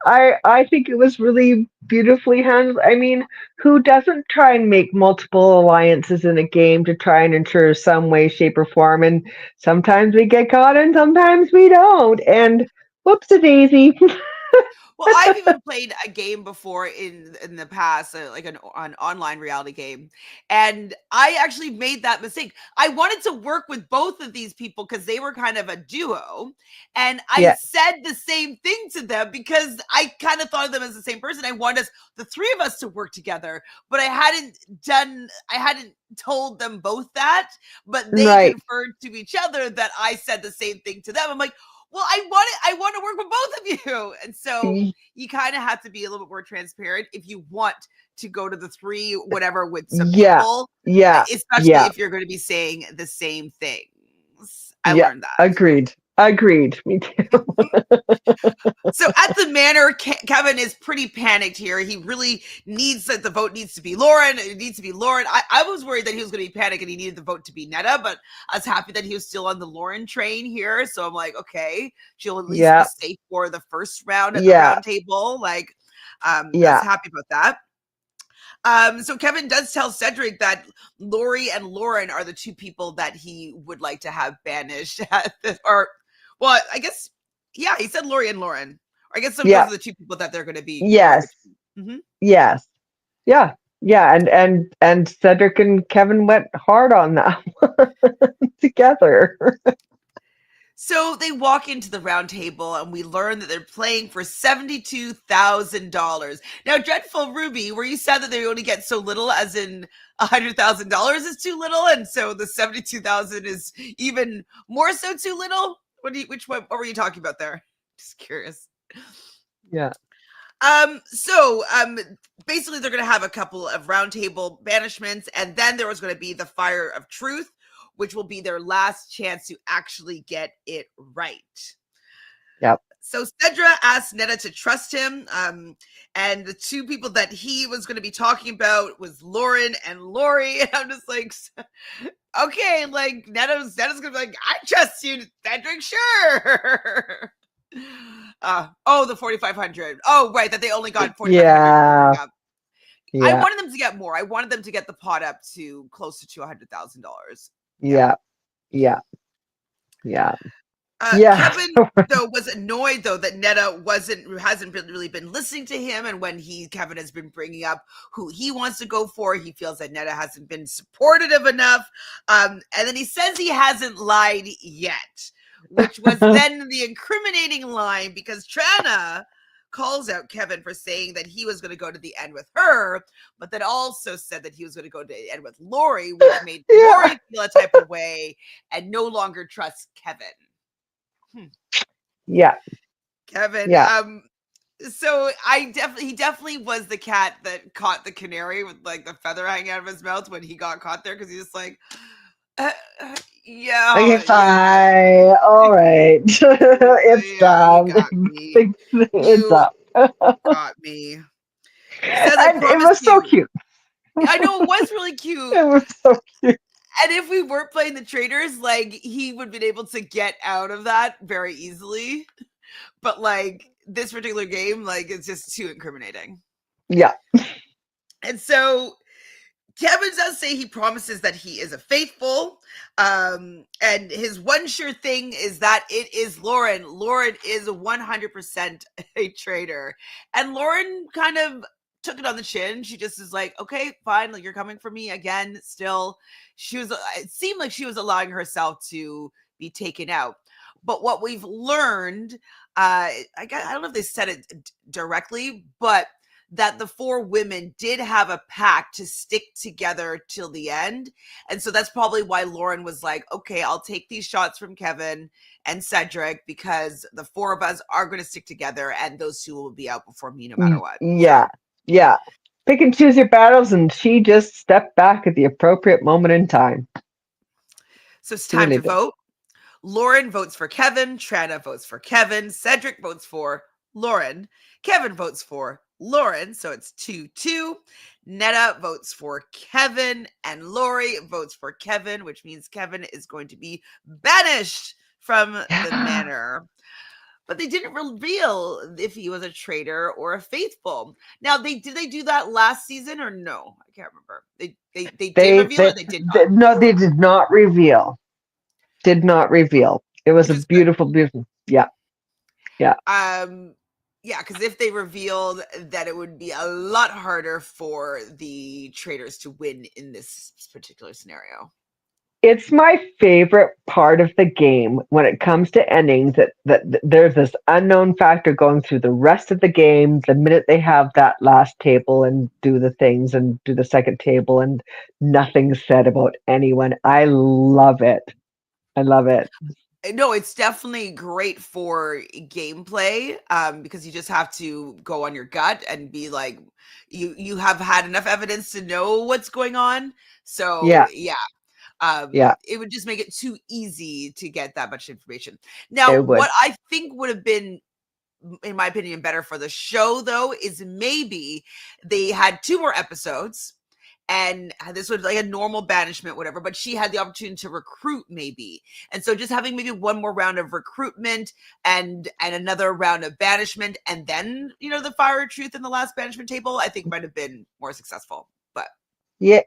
I think it was really beautifully handled. I mean, who doesn't try and make multiple alliances in a game to try and ensure some way, shape, or form? And sometimes we get caught, and sometimes we don't. And whoops a daisy. Well, I've even played a game before in the past, like an online reality game, and I actually made that mistake. I wanted to work with both of these people because they were kind of a duo, and I Yeah, said the same thing to them because I kind of thought of them as the same person. I wanted us, the three of us, to work together, but I hadn't told them both that, but they right. confirmed to each other that I said the same thing to them. I'm like, well, I want to work with both of you. And so you kind of have to be a little bit more transparent if you want to go to the three, whatever, with some Yeah, people, yeah, especially yeah, if you're going to be saying the same things. I yeah. learned that. Agreed. Agreed. Me too. So at the manor, Kevin is pretty panicked here. He really needs that the vote needs to be Lauren. It needs to be Lauren. I was worried that he was going to be panicked and he needed the vote to be Neda, but I was happy that he was still on the Lauren train here. So I'm like, okay, she'll at least be Yeah, safe for the first round at the yeah, round table. Like, I was yeah. happy about that. So Kevin does tell Cedric that Lori and Lauren are the two people that he would like to have banished, or, well, I guess, yeah, he said Lori and Lauren. Or I guess those Yeah. are the two people that they're going to be going Yes. between. Mm-hmm. Yes. Yeah. Yeah. And Cedric and Kevin went hard on that together. So they walk into the round table and we learn that they're playing for $72,000. Now, Dreadful Ruby, were you sad that they only get so little, as in $100,000 is too little, and so the 72,000 is even more so too little? What were you talking about there? Just curious. Yeah. So basically they're gonna have a couple of roundtable banishments, and then there was gonna be the Fire of Truth, which will be their last chance to actually get it right. Yep. So Cedra asked Neda to trust him, and the two people that he was going to be talking about was Lauren and Lori. And I'm just like, okay, like Neda's going to be like, I trust you, Cedric, sure. The 4,500. Oh, right, that they only got 4,500 to Yeah. bring up. I Yeah. wanted them to get more. I wanted them to get the pot up to closer to $100,000. Yeah. Yeah. Yeah. Yeah. Yeah. Kevin, though, was annoyed though that Neda hasn't really been listening to him, and when Kevin has been bringing up who he wants to go for, he feels that Neda hasn't been supportive enough. And then he says he hasn't lied yet, which was then the incriminating line, because Trana calls out Kevin for saying that he was going to go to the end with her, but then also said that he was going to go to the end with Lori, which made Yeah. Lori feel a type of way and no longer trust Kevin. Yeah. Kevin. Yeah. So he definitely was the cat that caught the canary with like the feather hanging out of his mouth when he got caught there, because he's just like, uh, Okay, yeah, fine. All right. It's yeah, you done. got me. It's You up. got me. He says, I And it promise was so you. cute. I know, it was really cute. It was so cute. And if we weren't playing the Traitors, like, he would have been able to get out of that very easily. But like this particular game, like, it's just too incriminating. Yeah. And so Kevin does say he promises that he is a faithful, and his one sure thing is that it is Lauren. Lauren is 100% a traitor, and Lauren kind of took it on the chin. She just is like, okay, fine, like, you're coming for me again. Still, it seemed like she was allowing herself to be taken out. But what we've learned, I don't know if they said it directly, but that the four women did have a pact to stick together till the end. And so that's probably why Lauren was like, okay, I'll take these shots from Kevin and Cedric, because the four of us are going to stick together, and those two will be out before me no matter what. Yeah. So, Yeah. Pick and choose your battles, and she just stepped back at the appropriate moment in time. so it's She really time to did. vote. Lauren votes for Kevin. Trana votes for Kevin. Cedric votes for Lauren. Kevin votes for Lauren. So it's 2-2. Neda votes for Kevin, and Lori votes for Kevin, which means Kevin is going to be banished from the manor. But they didn't reveal if he was a traitor or a faithful. Now, did they do that last season or no? I can't remember. They did reveal or they did not. No, they did not reveal. Did not reveal. It was Which a is good. beautiful. Yeah. Yeah. Yeah, because if they revealed that, it would be a lot harder for the traitors to win in this particular scenario. It's my favorite part of the game when it comes to endings that there's this unknown factor going through the rest of the game the minute they have that last table and do the things and do the second table and nothing's said about anyone. I love it. I love it. No, it's definitely great for gameplay, because you just have to go on your gut and be like, you have had enough evidence to know what's going on. So Yeah. yeah, Yeah. it would just make it too easy to get that much information. Now, It would. what I think would have been, in my opinion, better for the show, though, is maybe they had 2 more episodes and this was like a normal banishment, whatever, but she had the opportunity to recruit maybe. And so just having maybe one more round of recruitment and another round of banishment, and then, the fire of truth in the last banishment table, I think might have been more successful. But yeah,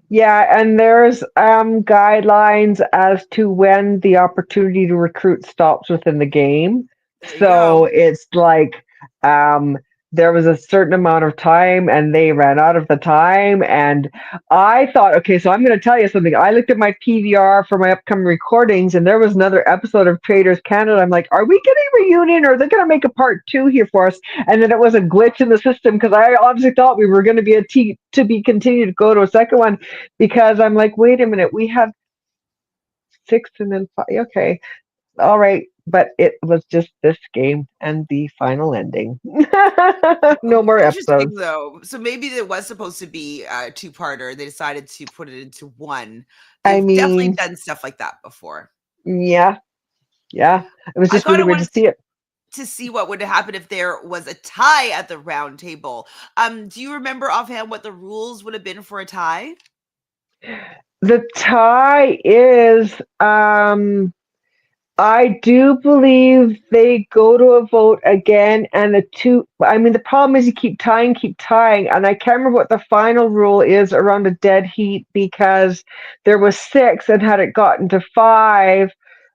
and there's guidelines as to when the opportunity to recruit stops within the game. there you So go. it's like um there was a certain amount of time and they ran out of the time, and I thought, okay, so I'm going to tell you something. I looked at my PVR for my upcoming recordings and there was another episode of Traitors Canada. I'm like, are we getting a reunion or are they going to make a part 2 here for us? And then it was a glitch in the system because I obviously thought we were going to be to be continued to go to a second one, because I'm like, wait a minute, we have 6 and then 5. Okay, all right, but it was just this game and the final ending. No more Interesting, episodes. though. So maybe it was supposed to be a two-parter. They decided to put it into one. I They've definitely mean, done stuff like that before. yeah, yeah. It was I just kind really of weird to wanted see it. to see what would happen if there was a tie at the round table. Do you remember offhand what the rules would have been for a tie? The tie is I do believe they go to a vote again, and I mean, the problem is you keep tying, and I can't remember what the final rule is around a dead heat because there was 6, and had it gotten to 5,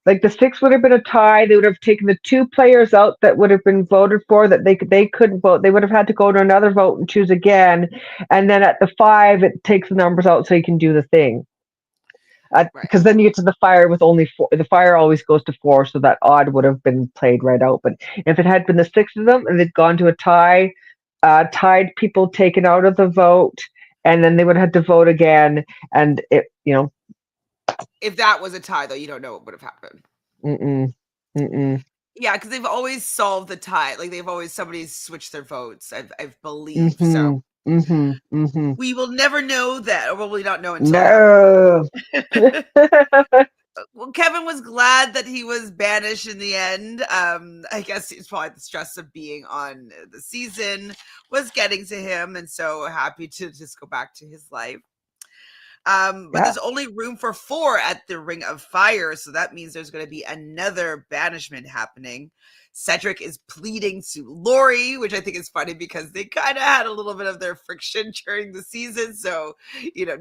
like the 6 would have been a tie. They would have taken the 2 players out that would have been voted for that they couldn't vote. They would have had to go to another vote and choose again, and then at the 5, it takes the numbers out so you can do the thing. Right. Because then you get to the fire with only 4. The fire always goes to 4, so that odd would have been played right out. But if it had been the 6 of them and they'd gone to a tie, tied people taken out of the vote, and then they would have had to vote again. And If that was a tie, though, you don't know what would have happened. mm-mm, mm-mm, Yeah, because they've always solved the tie. Like they've always somebody's switched their votes. I believe so. mm-hmm, mm-hmm, mm-hmm. We will never know that, or will we not know until it No. happens? Well, Kevin was glad that he was banished in the end. I guess it's probably the stress of being on the season was getting to him, and so happy to just go back to his life. But Yeah, there's only room for 4 at the Ring of Fire, so that means there's going to be another banishment happening. Cedric is pleading to Lori, which I think is funny because they kind of had a little bit of their friction during the season. So,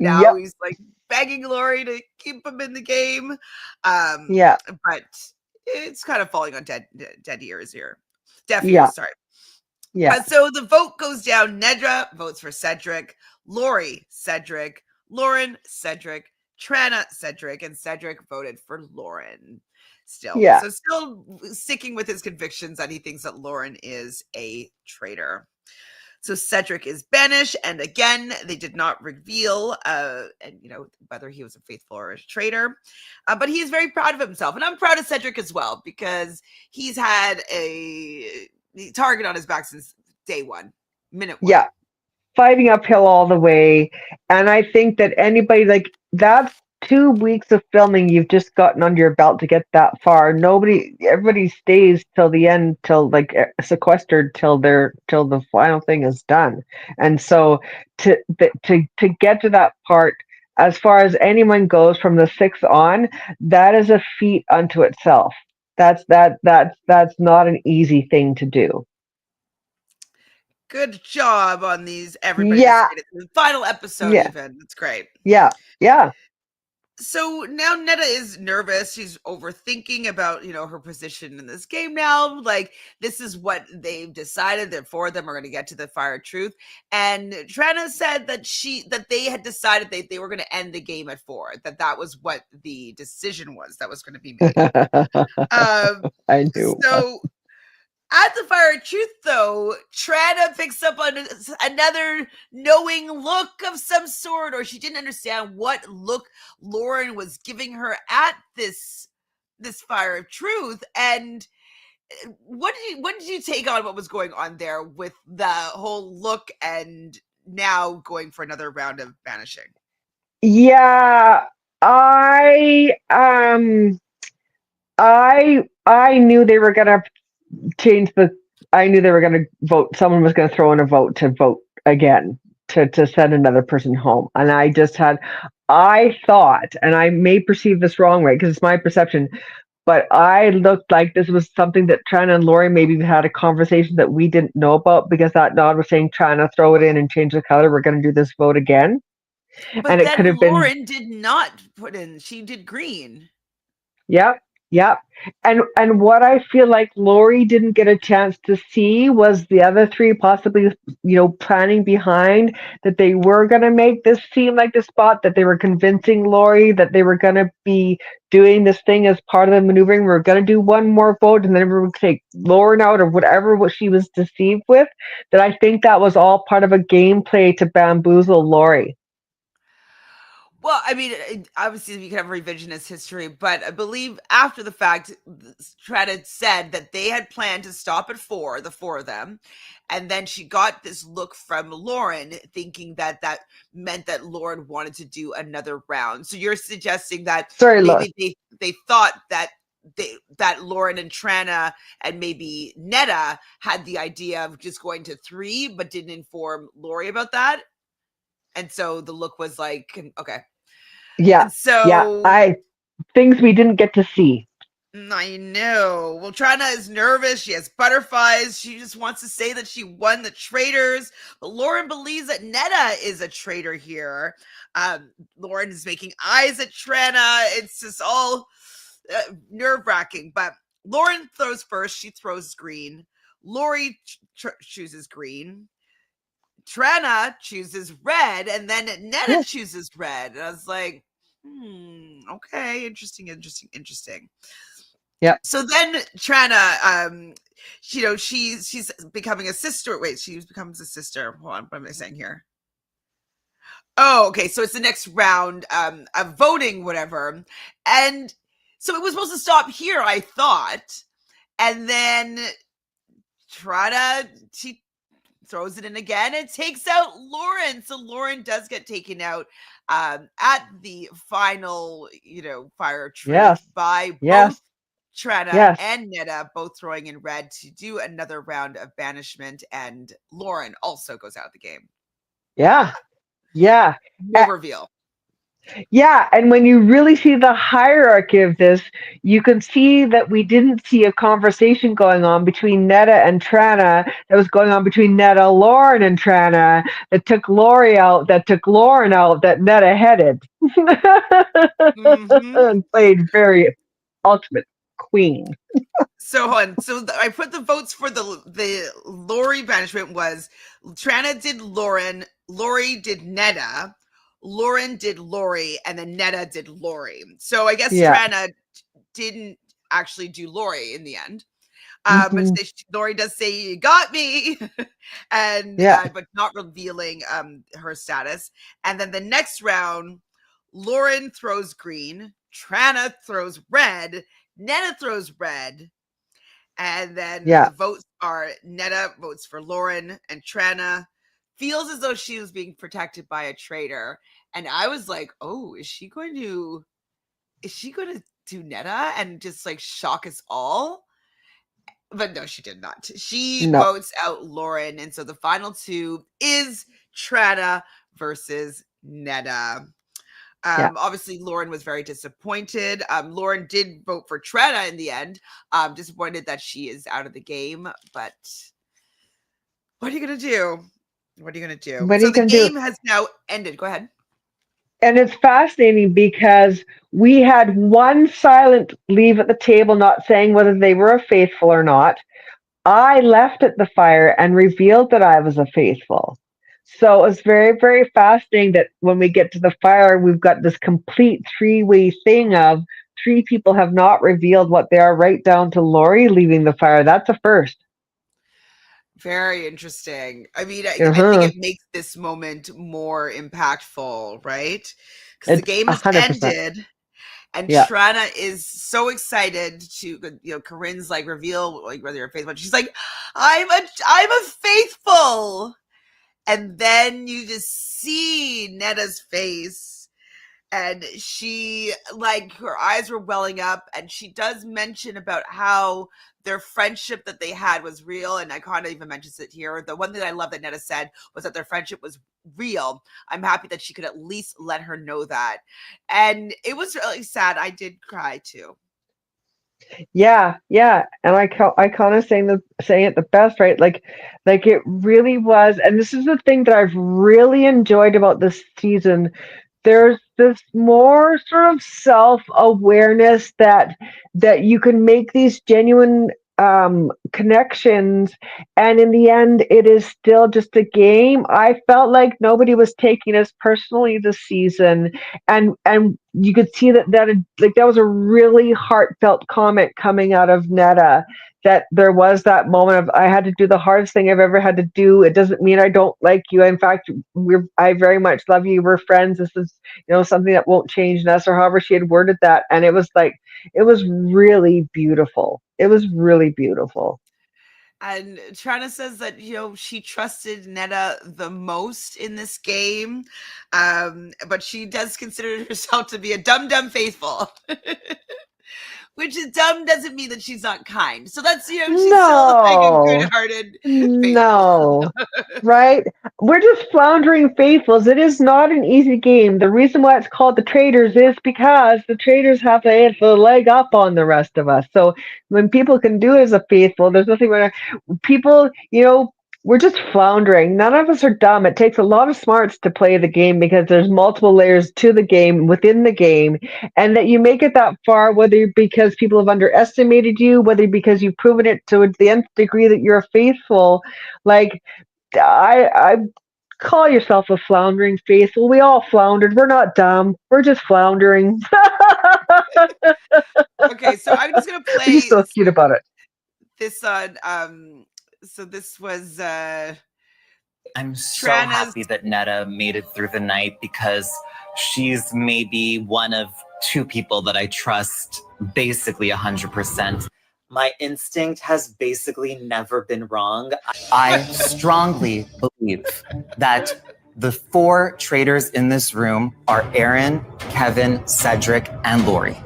now yep, he's like begging Lori to keep him in the game. yeah, But it's kind of falling on dead ears here. Deaf yeah, ears, sorry. yeah, So the vote goes down. Neda votes for Cedric, Lori, Cedric, Lauren, Cedric, Trana, Cedric, and Cedric voted for Lauren still. yeah, So still sticking with his convictions that he thinks that Lauren is a traitor. So Cedric is banished, and again, they did not reveal, whether he was a faithful or a traitor. But he is very proud of himself, and I'm proud of Cedric as well because he's had a target on his back since day 1, minute 1. yeah. Fighting uphill all the way. And I think that anybody like that's 2 weeks of filming you've just gotten under your belt to get that far. Everybody stays till the end, till like sequestered till the final thing is done. And so to get to that part, as far as anyone goes from the sixth on, that is a feat unto itself. That's not an easy thing to do. Good job on these. Everybody just Yeah, made it to the final episode, yeah, even. That's great. yeah, yeah. So now Neda is nervous. She's overthinking about, her position in this game now. Like, this is what they've decided that four of them are going to get to the Fire of Truth. And Trana said that they had decided they were going to end the game at four, that was what the decision was that was going to be made. I knew. So at the Fire of Truth, though, Trana picks up on another knowing look of some sort, or she didn't understand what look Lauren was giving her at this Fire of Truth. And what did you take on what was going on there with the whole look and now going for another round of banishing? Yeah, I um I knew they were gonna change the I knew they were gonna vote, someone was gonna throw in a vote to vote again to send another person home. And I thought, and I may perceive this wrong way because it's my perception, but I looked like this was something that Trana and Lori maybe had a conversation that we didn't know about, because that nod was saying, Trana, throw it in and change the color. We're going to do this vote again. And But it could then have been, Lauren did not put in, she did green. yep, yep. And what I feel like Lori didn't get a chance to see was the other three possibly, planning behind, that they were going to make this seem like the spot, that they were convincing Lori that they were going to be doing this thing as part of the maneuvering. We're going to do one more vote and then we're going to take Lauren out, or whatever what she was deceived with. That I think that was all part of a gameplay to bamboozle Lori. Well, I mean, obviously we can have revisionist history, but I believe after the fact, Trana said that they had planned to stop at four, the four of them, and then she got this look from Lauren, thinking that meant that Lauren wanted to do another round. So you're suggesting that Sorry, Laura. maybe they thought that that Lauren and Trana and maybe Neda had the idea of just going to three, but didn't inform Lori about that. And so the look was like, okay. Yeah, And yeah. so Things we didn't get to see. I know. Well, Trana is nervous. She has butterflies. She just wants to say that she won the Traitors. But Lauren believes that Neda is a traitor here. Lauren is making eyes at Trana. It's just all nerve-wracking. But Lauren throws first. She throws green. Lori chooses green. Trana chooses red. And then Neda chooses red. And I was like, okay, interesting. Yeah. So then Trana, she's becoming a sister. Wait, she becomes a sister. Hold on, what am I saying here? Oh, okay. So it's the next round of voting, whatever. And so it was supposed to stop here, I thought. And then Trana, she throws it in again and takes out Lauren. So Lauren does get taken out at the final, Fire of Truth by both Trana and Neda, both throwing in red to do another round of banishment. And Lauren also goes out of the game. Yeah. No reveal. Yeah, and when you really see the hierarchy of this, you can see that we didn't see a conversation going on between Neda and Trana that was going on between Neda, Lauren, and Trana that took Lori out, that took Lauren out, that Neda headed. And played very ultimate queen. So hold on. So I put the votes for the Lori banishment was Trana did Lauren, Lori did Neda, Lauren did Lori, and then Neda did Lori. So I guess Trana didn't actually do Lori in the end. But Lori does say you got me, and but not revealing her status. And then the next round, Lauren throws green, Trana throws red, Neda throws red. And then the votes are Neda votes for Lauren, and Trana feels as though she was being protected by a traitor. And I was like, "Oh, is she going to do Neda and just like shock us all?" But no, she did not. She No. votes out Lauren, and so the final two is Trana versus Neda. Yeah. Obviously, Lauren was very disappointed. Lauren did vote for Trana in the end. Disappointed that she is out of the game, but what are you gonna do? What are you gonna do? What are So you the going to do? game has now ended. Go ahead. And it's fascinating because we had one silent leave at the table, not saying whether they were a faithful or not. I left at the fire and revealed that I was a faithful. So it's very, very fascinating that when we get to the fire, we've got this complete three-way thing of three people have not revealed what they are, right down to Lori leaving the fire. That's a first. Very interesting. I mean, I think Uh-huh. it makes this moment more impactful, right? Because the It's game has 100%. ended, and Yeah. Trana is so excited to, Corinne's like reveal like whether you're faithful. She's like, I'm a faithful, and then you just see Neda's face, and she like her eyes were welling up, and she does mention about how their friendship that they had was real, and I kind of even mentions it here. The one thing I love that Neda said was that their friendship was real. I'm happy that she could at least let her know that, and it was really sad. I did cry too. Yeah, yeah, and I kind of saying it the best, right? Like it really was, and this is the thing that I've really enjoyed about this season. There's this more sort of self-awareness that you can make these genuine connections, and in the end it is still just a game. I felt like nobody was taking us personally this season, and you could see like that was a really heartfelt comment coming out of Neda, that there was that moment of, I had to do the hardest thing I've ever had to do. It doesn't mean I don't like you. In fact, I very much love you. We're friends. This is, something that won't change in us, or however she had worded that. And it was like, it was really beautiful. It was really beautiful. And Trana says that she trusted Neda the most in this game, but she does consider herself to be a dumb faithful. Which is dumb doesn't mean that she's not kind. So that's she's still like a No, good-hearted faithful. no. Right? We're just floundering faithfuls. It is not an easy game. The reason why it's called the Traitors is because the Traitors have a leg up on the rest of us. So when people can do it as a faithful, there's nothing wrong. People, we're just floundering. None of us are dumb. It takes a lot of smarts to play the game because there's multiple layers to the game within the game, and that you make it that far, whether because people have underestimated you, whether because you've proven it to the nth degree that you're faithful. Like, I call yourself a floundering faithful. We all floundered. We're not dumb. We're just floundering. Okay, so I'm just gonna You're just play so cute about it. this on. So this was I'm so Trana's. happy that Neda made it through the night because she's maybe one of two people that I trust basically 100%. My instinct has basically never been wrong. I strongly believe that the four traitors in this room are Aaron, Kevin, Cedric, and Lori.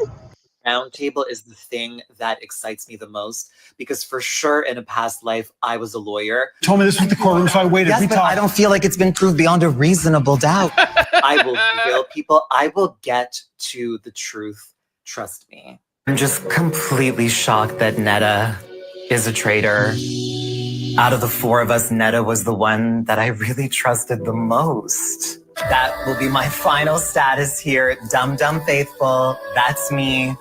Roundtable is the thing that excites me the most because for sure in a past life I was a lawyer. Told me this was the courtroom, so I waited. Yes, but I don't feel like it's been proved beyond a reasonable doubt. I will grill people. I will get to the truth. Trust me. I'm just completely shocked that Neda is a traitor. Out of the four of us, Neda was the one that I really trusted the most. That will be my final status here. Dumb faithful. That's me.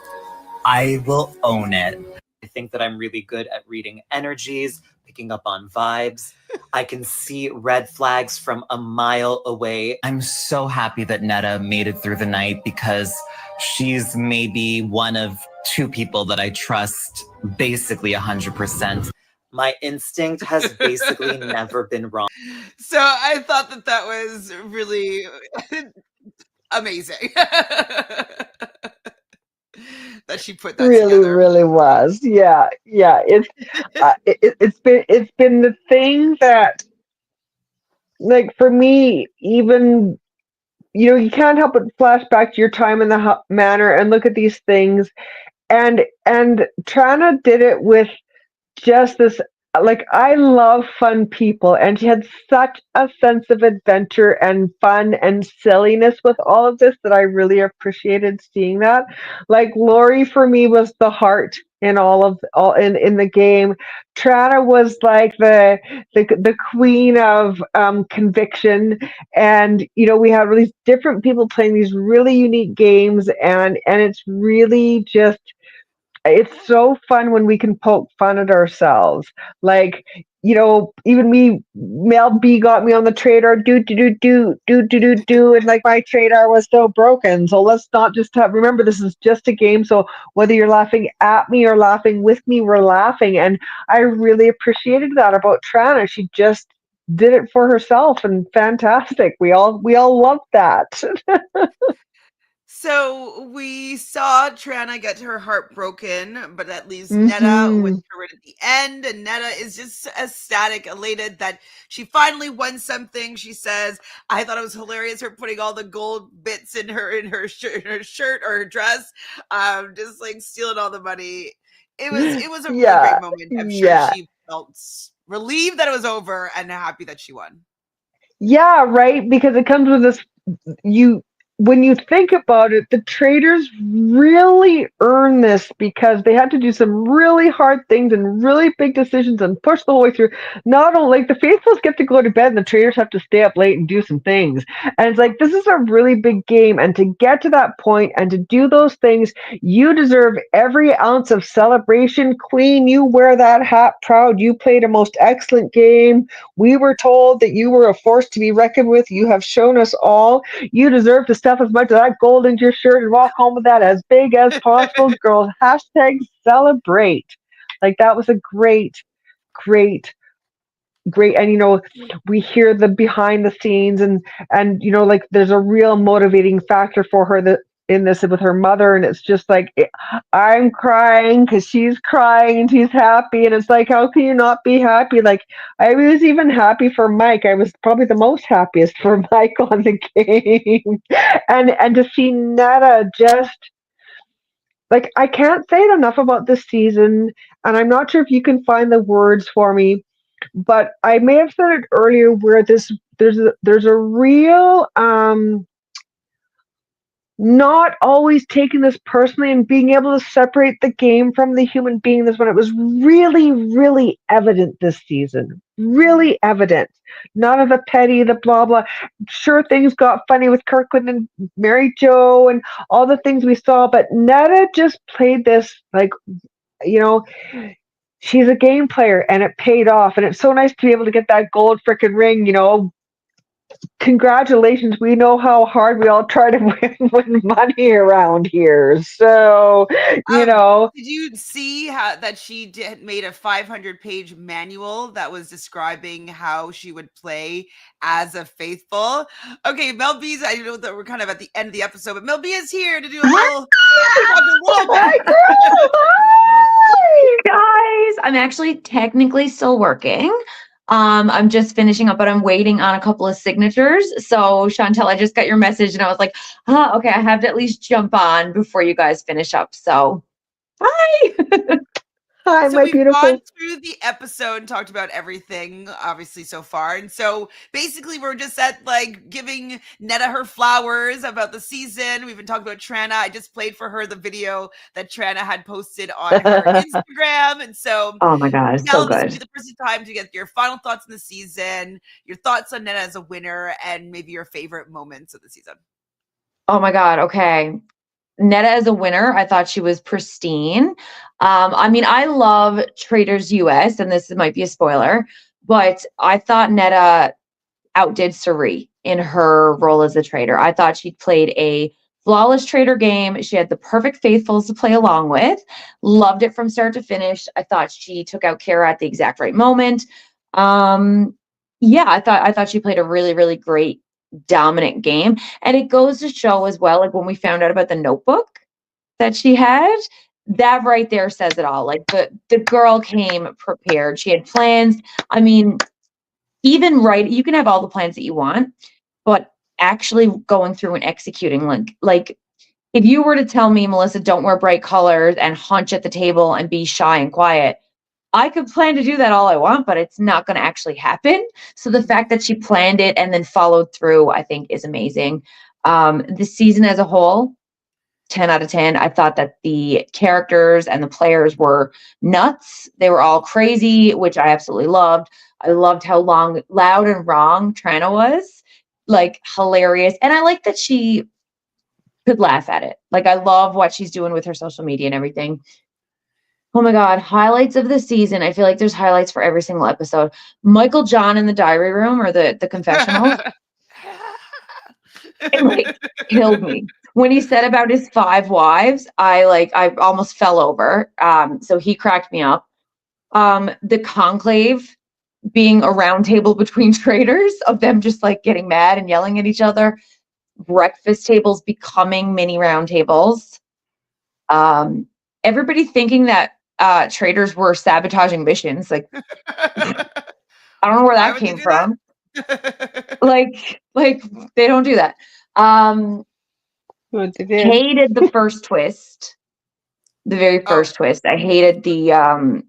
I will own it. I think that I'm really good at reading energies, picking up on vibes. I can see red flags from a mile away. I'm so happy that Neda made it through the night because she's maybe one of two people that I trust basically 100%. My instinct has basically never been wrong. So I thought that was really amazing. That she put that Really, together. really was. Yeah, yeah. It's been the thing that, like, for me, even you can't help but flash back to your time in the manor and look at these things. And Trana did it with just this, like, I love fun people, and she had such a sense of adventure and fun and silliness with all of this that I really appreciated seeing that. Like, Lori for me was the heart in all in the game. Trana was like the queen of conviction, and we have these different people playing these really unique games, and it's really just, it's so fun when we can poke fun at ourselves. Like, even me, Mel B got me on the Traitor, do, and like my Traitor was so broken. So let's not just remember this is just a game. So whether you're laughing at me or laughing with me, we're laughing. And I really appreciated that about Trana. She just did it for herself, and fantastic. We all loved that. So we saw Trana get her heart broken, but that leaves Neda with Hmm. her at the end, and Neda is just ecstatic, elated that she finally won something. She says, "I thought it was hilarious her putting all the gold bits in her shirt or her dress, just like stealing all the money." It was a really great Yeah, moment. I'm sure yeah. she felt relieved that it was over and happy that she won. Yeah, right. Because it comes with this, you when you think about it, the traders really earn this because they had to do some really hard things and really big decisions and push the whole way through. Not only, like, the faithfuls get to go to bed and the traders have to stay up late and do some things. And it's like, this is a really big game, and to get to that point and to do those things, you deserve every ounce of celebration. Queen, you wear that hat proud. You played a most excellent game. We were told that you were a force to be reckoned with. You have shown us all. You deserve to stuff as much of that gold into your shirt and walk home with that as big as possible. Girls, hashtag celebrate. Like, that was a great, great, great. And we hear the behind the scenes, and like, there's a real motivating factor for her that in this with her mother, and it's just like, I'm crying because she's crying and she's happy, and it's like, how can you not be happy? Like, I was even happy for Mike. I was probably the most happiest for Mike on the game. And to see Netta just, like, I can't say it enough about this season, and I'm not sure if you can find the words for me, but I may have said it earlier, where there's a real not always taking this personally and being able to separate the game from the human being. This one, it was really, really evident this season. Really evident. None of the petty, the blah blah. Sure, things got funny with Kirkland and Mary Jo and all the things we saw, but Netta just played this like, you know, she's a game player, and it paid off. And it's so nice to be able to get that gold frickin' ring. Congratulations. We know how hard we all try to win money around here. So, Did you see how that she made a 500-page manual that was describing how she would play as a faithful? Okay, Mel B's. I know that we're kind of at the end of the episode, but Mel B is here to do a little hi, bit. girl. Hi. Guys, I'm actually technically still working. I'm just finishing up, but I'm waiting on a couple of signatures. So, Chantele, I just got your message and I was like, okay, I have to at least jump on before you guys finish up. So, hi. Hi, So my we've gone beautiful. through the episode and talked about everything, obviously, so far. And so basically, we're just at like giving Neda her flowers about the season. We've been talking about Trana. I just played for her the video that Trana had posted on her Instagram. And so, Oh my God, it's so Mel, this will be good. the perfect time to get your final thoughts on the season, your thoughts on Neda as a winner, and maybe your favorite moments of the season. Oh my God. Okay. Neda as a winner, I thought she was pristine. I mean, I love Traitors US, and this might be a spoiler, but I thought Neda outdid Suri in her role as a traitor. I thought she played a flawless traitor game. She had the perfect faithfuls to play along with. Loved it from start to finish. I thought she took out Kara at the exact right moment. Yeah, I thought she played a really, really great dominant game. And it goes to show as well, like when we found out about the notebook that she had, that right there says it all. Like the girl came prepared. She had plans. I mean, even right, you can have all the plans that you want, but actually going through and executing. Like if you were to tell me, Melissa, don't wear bright colors and hunch at the table and be shy and quiet, I could plan to do that all I want, but it's not going to actually happen. So the fact that she planned it and then followed through, I think is amazing. The season as a whole, 10 out of 10. I thought that the characters and the players were nuts. They were all crazy, which I absolutely loved. I loved how loud and wrong Trana was, like hilarious. And I like that she could laugh at it. Like I love what she's doing with her social media and everything. Oh my God, highlights of the season. I feel like there's highlights for every single episode. Michael John in the diary room or the confessional. It like killed me. When he said about his 5 wives, I almost fell over. So he cracked me up. The conclave being a round table between traitors of them just like getting mad and yelling at each other. Breakfast tables becoming mini round tables. Everybody thinking that traitors were sabotaging missions. Like I don't know where that came from. like they don't do that. Hated the first twist. The very first twist. I hated the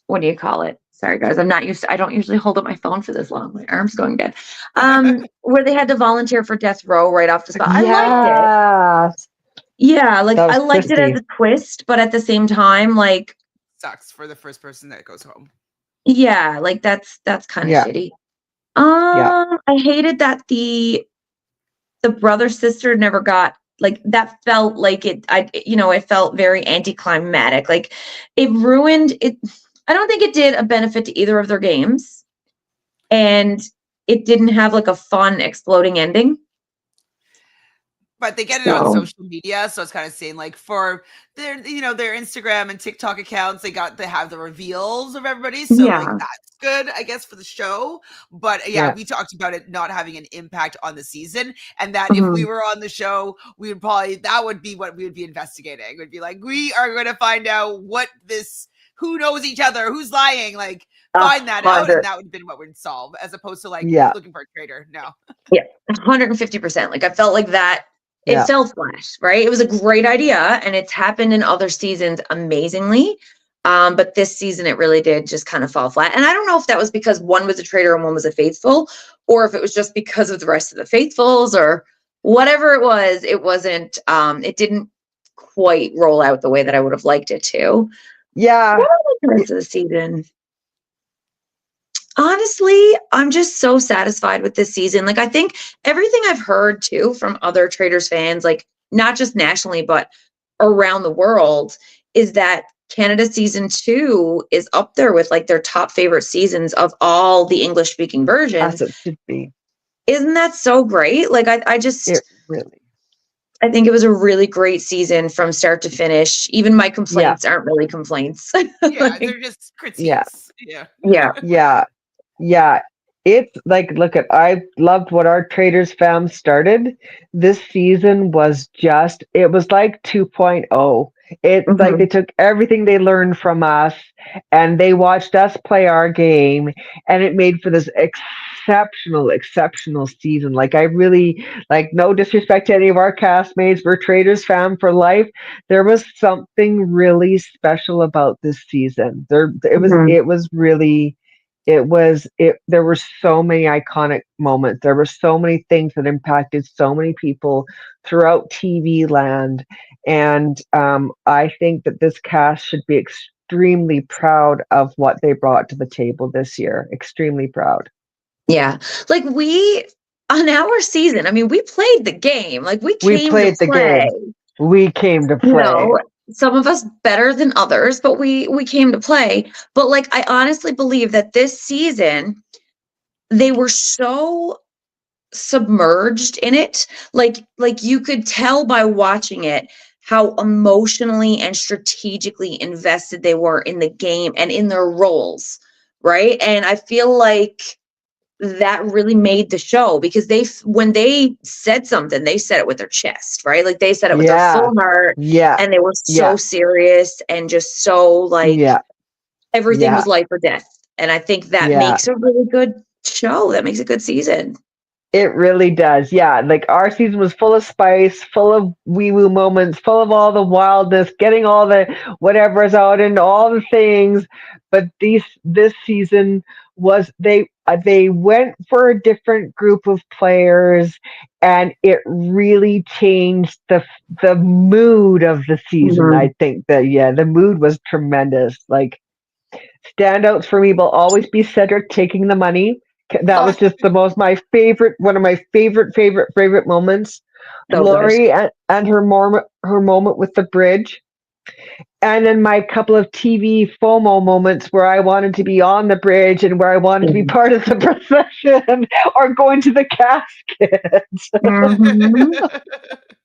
what do you call it? Sorry guys, I don't usually hold up my phone for this long. My arm's going dead. Where they had to volunteer for death row right off the spot. I liked it. Yeah, like I liked it as a twist, but at the same time, like sucks for the first person that goes home. Yeah, like that's kind of shitty. I hated that the brother sister never got, like that felt like it felt very anticlimactic. Like it ruined it. I don't think it did a benefit to either of their games. And it didn't have like a fun exploding ending. But they get it on social media, so it's kind of saying like for their Instagram and TikTok accounts, they have the reveals of everybody. So like that's good, I guess, for the show. But we talked about it not having an impact on the season, and that if we were on the show, we would that would be what we would be investigating. Would be like, we are going to find out who knows each other, who's lying, like find that out, and that would have been what would solve, as opposed to like looking for a traitor. No. Yeah, 150%. Like I felt like that. It fell flat, right? It was a great idea, and it's happened in other seasons amazingly. But this season, it really did just kind of fall flat. And I don't know if that was because one was a traitor and one was a faithful, or if it was just because of the rest of the faithfuls, or whatever it was. It wasn't. It didn't quite roll out the way that I would have liked it to. Yeah. What about the rest of the season? Honestly, I'm just so satisfied with this season. Like, I think everything I've heard too from other Traitors fans, like not just nationally, but around the world, is that Canada season 2 is up there with like their top favorite seasons of all the English speaking versions. As it should be. Isn't that so great? Like, I think it was a really great season from start to finish. Even my complaints aren't really complaints. They're just critiques. Yeah. It's like, I loved what our Traitors fam started. This season was it was like 2.0. It's like they took everything they learned from us and they watched us play our game, and it made for this exceptional season. Like, I really, like, no disrespect to any of our castmates, we're Traitors fam for life. There was something really special about this season. There were so many iconic moments. There were so many things that impacted so many people throughout TV land. And I think that this cast should be extremely proud of what they brought to the table this year. Extremely proud. Yeah. Like on our season, I mean, we played the game. Like we came to play. We came to play. Some of us better than others, but we came to play. But like, I honestly believe that this season, they were so submerged in it. Like you could tell by watching it how emotionally and strategically invested they were in the game and in their roles, right? And I feel like that really made the show, because when they said something, they said it with their chest, right? Like they said it with their full heart. Yeah. And they were so serious and just so like everything was life or death. And I think that makes a really good show. That makes a good season. It really does. Yeah. Like our season was full of spice, full of wee woo moments, full of all the wildness, getting all the whatever's out and all the things. But this season was they went for a different group of players, and it really changed the mood of the season. I think that the mood was tremendous. Like standouts for me will always be Cedric taking the money. That was just one of my favorite moments. So good. Lori and her moment with the bridge. And then my couple of TV FOMO moments where I wanted to be on the bridge and where I wanted to be part of the procession or going to the casket.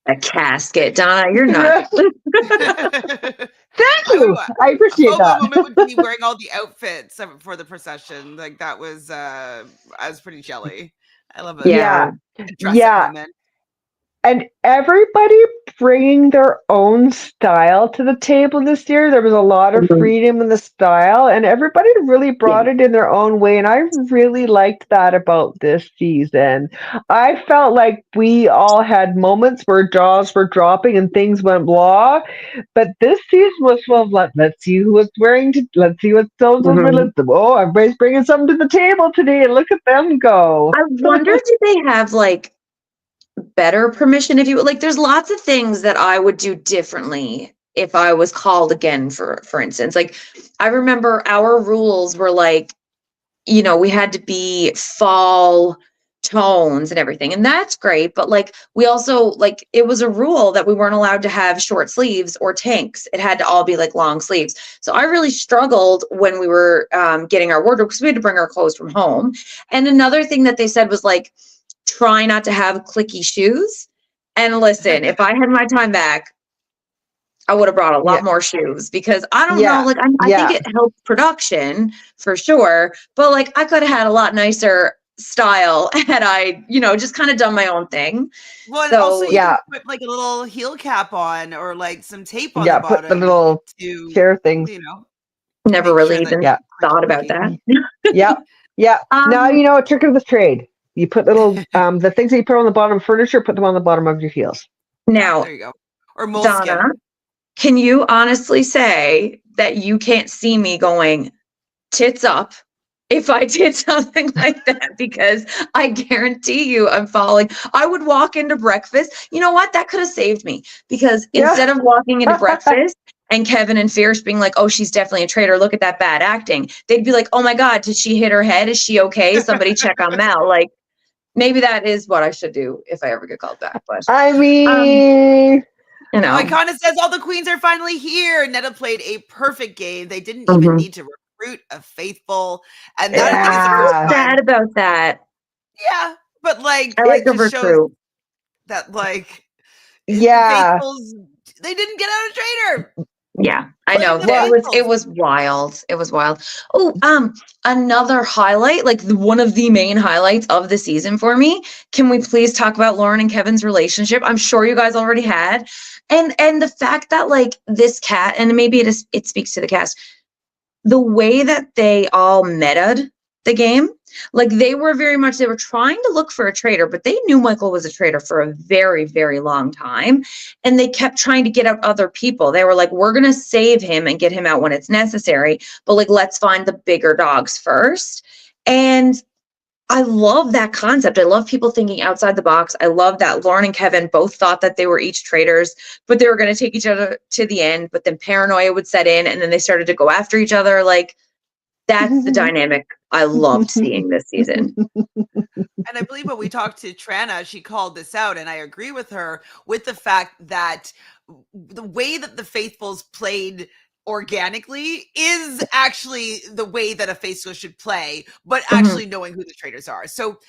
A casket, Donna, you're not. Thank you. I appreciate FOMO that. moment would be wearing all the outfits for the procession. Like that was, I was pretty jelly. I love it. Yeah. Dress up moment. And everybody bringing their own style to the table this year. There was a lot of freedom in the style, and everybody really brought it in their own way. And I really liked that about this season. I felt like we all had moments where jaws were dropping and things went blah, but this season was full of let's see who was wearing. Let's see what those. Oh, everybody's bringing something to the table today, and look at them go. I wonder, do they have like better permission, if you like? There's lots of things that I would do differently if I was called again, for instance. Like I remember our rules were like, we had to be fall tones and everything, and that's great, but like we also, like, it was a rule that we weren't allowed to have short sleeves or tanks. It had to all be like long sleeves. So I really struggled when we were getting our wardrobe, because we had to bring our clothes from home. And another thing that they said was like, try not to have clicky shoes. And listen, if I had my time back, I would have brought a lot more shoes, because I don't know, like I think it helped production for sure, but like I could have had a lot nicer style had I, just kind of done my own thing. Well, and also you can put like a little heel cap on, or like some tape on the bottom. Put the little chair things. Never really even thought about that. Now you know a trick of the trade. You put little the things that you put on the bottom of furniture, put them on the bottom of your heels. Now, there you go. Or moleskin. Donna, can you honestly say that you can't see me going tits up if I did something like that? Because I guarantee you I'm falling. I would walk into breakfast. You know what? That could have saved me, because instead of walking into breakfast and Kevin and Fierce being like, oh, she's definitely a traitor, look at that bad acting, they'd be like, oh my God, did she hit her head? Is she okay? Somebody check on Mel. Like, maybe that is what I should do if I ever get called back. But I mean, Icona says all the queens are finally here. Neda played a perfect game. They didn't even need to recruit a faithful, and that I think is the first time. Sad about that. Yeah, but like I like the recruit. That like faithfuls, they didn't get out a traitor. Yeah, I know. It was wild. It was wild. Oh, another highlight, like one of the main highlights of the season for me. Can we please talk about Lauren and Kevin's relationship? I'm sure you guys already had. And the fact that like this cat, and maybe it speaks to the cast, the way that they all meta'd the game, like they were trying to look for a traitor, but they knew Michael was a traitor for a very, very long time. And they kept trying to get out other people. They were like, we're going to save him and get him out when it's necessary, but like, let's find the bigger dogs first. And I love that concept. I love people thinking outside the box. I love that Lauren and Kevin both thought that they were each traitors, but they were going to take each other to the end. But then paranoia would set in, and then they started to go after each other. Like, that's the dynamic I loved seeing this season. And I believe when we talked to Trana, she called this out, and I agree with her with the fact that the way that the faithfuls played organically is actually the way that a faithful should play, but actually knowing who the traitors are. So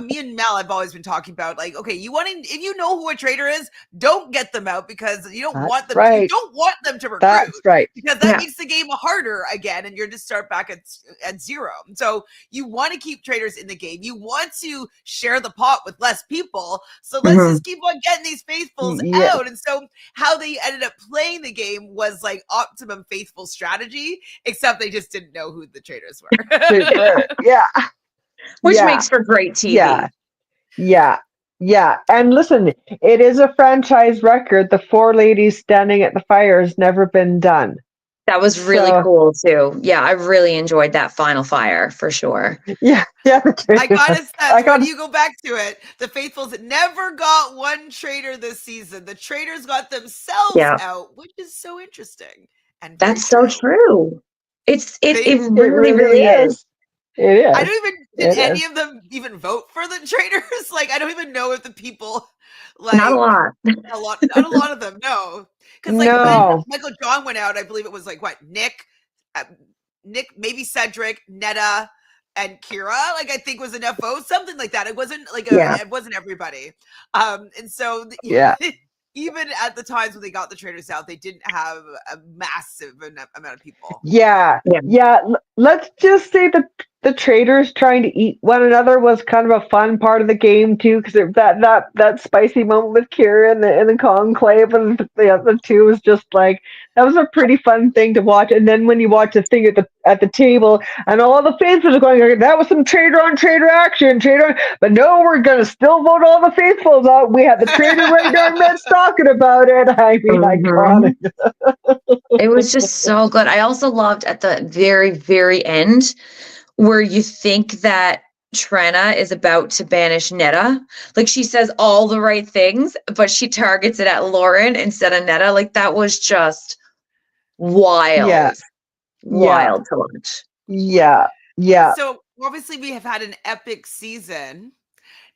me and Mel have always been talking about like, okay, if you know who a traitor is, don't get them out, because you don't want them you don't want them to recruit. That's right. Because that makes the game harder again, and you're just start back at zero. So you want to keep traitors in the game. You want to share the pot with less people. So let's just keep on getting these faithfuls out. And so how they ended up playing the game was like optimum faithful strategy, except they just didn't know who the traitors were. Which makes for great TV. Yeah. Yeah. And listen, it is a franchise record. The four ladies standing at the fire has never been done. That was really So, cool too. Yeah, I really enjoyed that final fire for sure. yeah. Icona I says, when got, you go back to it, the Faithfuls never got one traitor this season. The traitors got themselves Yeah, out, which is so interesting and very that's so true. true. It They, it really, really really is. is. It I is. don't even, did It is. any of them even vote for the traitors? Like, I don't even know if the people, Not a like, lot. not a lot of them, no. Because, like, when No. Michael John went out, I believe it was like, what, uh, Nick, maybe Cedric, Neda, and Kira, like I think was enough votes, something like that. It wasn't like Yeah. it wasn't everybody. And so Yeah. even at the times when they got the traitors out, they didn't have a massive amount of people. Yeah. Yeah. Yeah. Let's just say that the traders trying to eat one another was kind of a fun part of the game too, because that spicy moment with Kira in the conclave and the other two was just like that was a pretty fun thing to watch. And then when you watch the thing at the table and all the faithfuls are going, "Okay, that was some traitor on traitor action, traitor." But no, we're gonna still vote all the faithfuls out. We had the traitor right in our midst talking about it. I mean, iconic. It was just so good. I also loved at the very, very end where you think that Trana is about to banish Neda. Like she says all the right things, but she targets it at Lauren instead of Neda. Like that was just Yeah. wild, Yeah. wild to watch. Yeah. Yeah. So obviously we have had an epic season.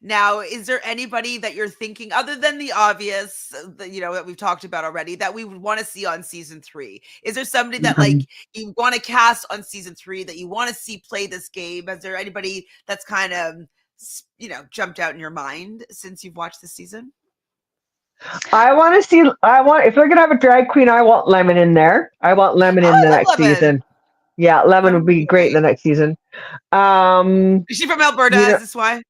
Now, is there anybody that you're thinking, other than the obvious, that we've talked about already, that we would want to see on season 3? Is there somebody that like you want to cast on season 3 that you want to see play this game? Is there anybody that's kind of jumped out in your mind since you've watched this season? If they're gonna have a drag queen, I want Lemon in there. I want Lemon Oh, in the I next love Lemon. season. Yeah, Lemon Lemon would be great in the next season. Is she from Alberta? You know, Is this why?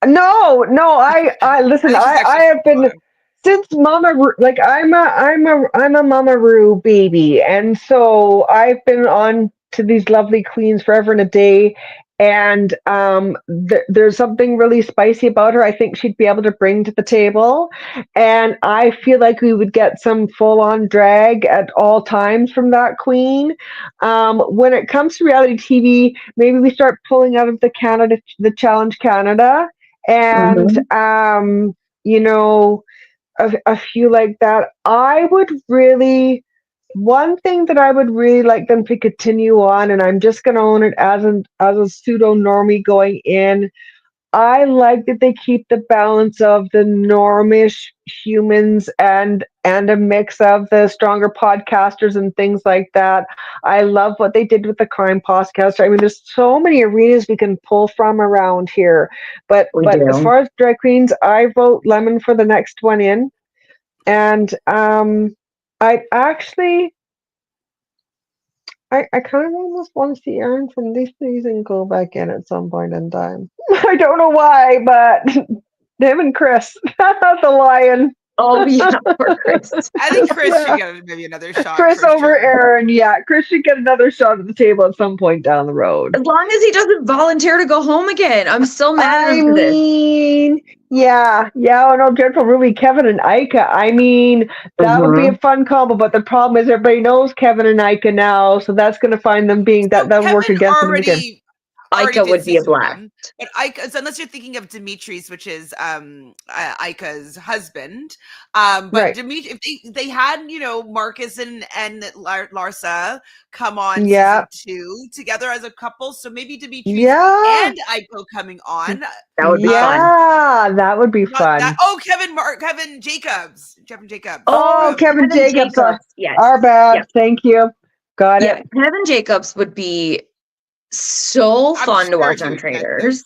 no, I listen. think she's I actually have from been since Mama like I'm a Mama Roo baby, and so I've been on to these lovely queens forever and a day. And there's something really spicy about her. I think she'd be able to bring to the table, and I feel like we would get some full-on drag at all times from that queen. When it comes to reality TV, maybe we start pulling out of the Challenge Canada, and Mhm. a few like that. One thing that I would really like them to continue on, and I'm just going to own it as a pseudo normie going in. I like that they keep the balance of the normish humans and a mix of the stronger podcasters and things like that. I love what they did with the crime podcast. I mean, there's so many arenas we can pull from around here. But We as do. far as drag queens, I vote Lemon for the next one in. And I actually I kind of almost want to see Aaron from this season go back in at some point in time. I don't know why, but him and Chris, the lion. Oh yeah, poor Chris. I think Chris Yeah. should get maybe another shot. Chris for over sure. Aaron. Yeah, Chris should get another shot at the table at some point down the road. As long as he doesn't volunteer to go home again. I'm still mad at him for this. Yeah. Oh no, Gentle Ruby, Kevin and Ika. I mean, that would be a fun combo, but the problem is everybody knows Kevin and Ika now, so that's going to find them being that'll work Kevin against them again. Ika would be a black. But Ika, so unless you're thinking of Dimitris, which is Ika's husband, but Right. Dimitri, if they had Marcus and Larsa come on Yeah. season 2 together as a couple, so maybe Dimitris Yeah. and Ika coming on. That would be fun. Yeah, that would be fun. Kevin Jacobs. Oh, Kevin Jacobs. Yes. Our bad. Yep. Thank you. Got Yeah, it. Kevin Jacobs would be so I'm fun to sure watch he on would get Traitors.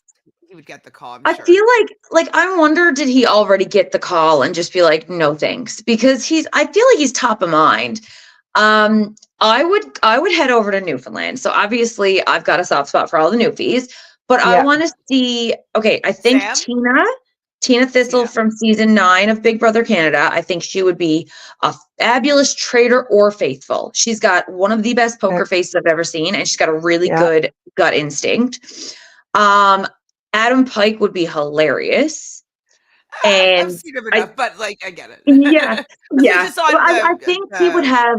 He would get the call. I feel like I wonder, did he already get the call and just be like, no thanks? Because I feel like he's top of mind. I would head over to Newfoundland. So obviously I've got a soft spot for all the Newfies, but I want to see, okay, I think Sam? Tina Thistle from season 9 of Big Brother Canada. I think she would be a fabulous traitor or faithful. She's got one of the best poker faces I've ever seen, and she's got a really good gut instinct. Adam Pike would be hilarious. I've And seen him enough, but like I get it. yeah, Because we yeah. just saw Well, I the, think he would have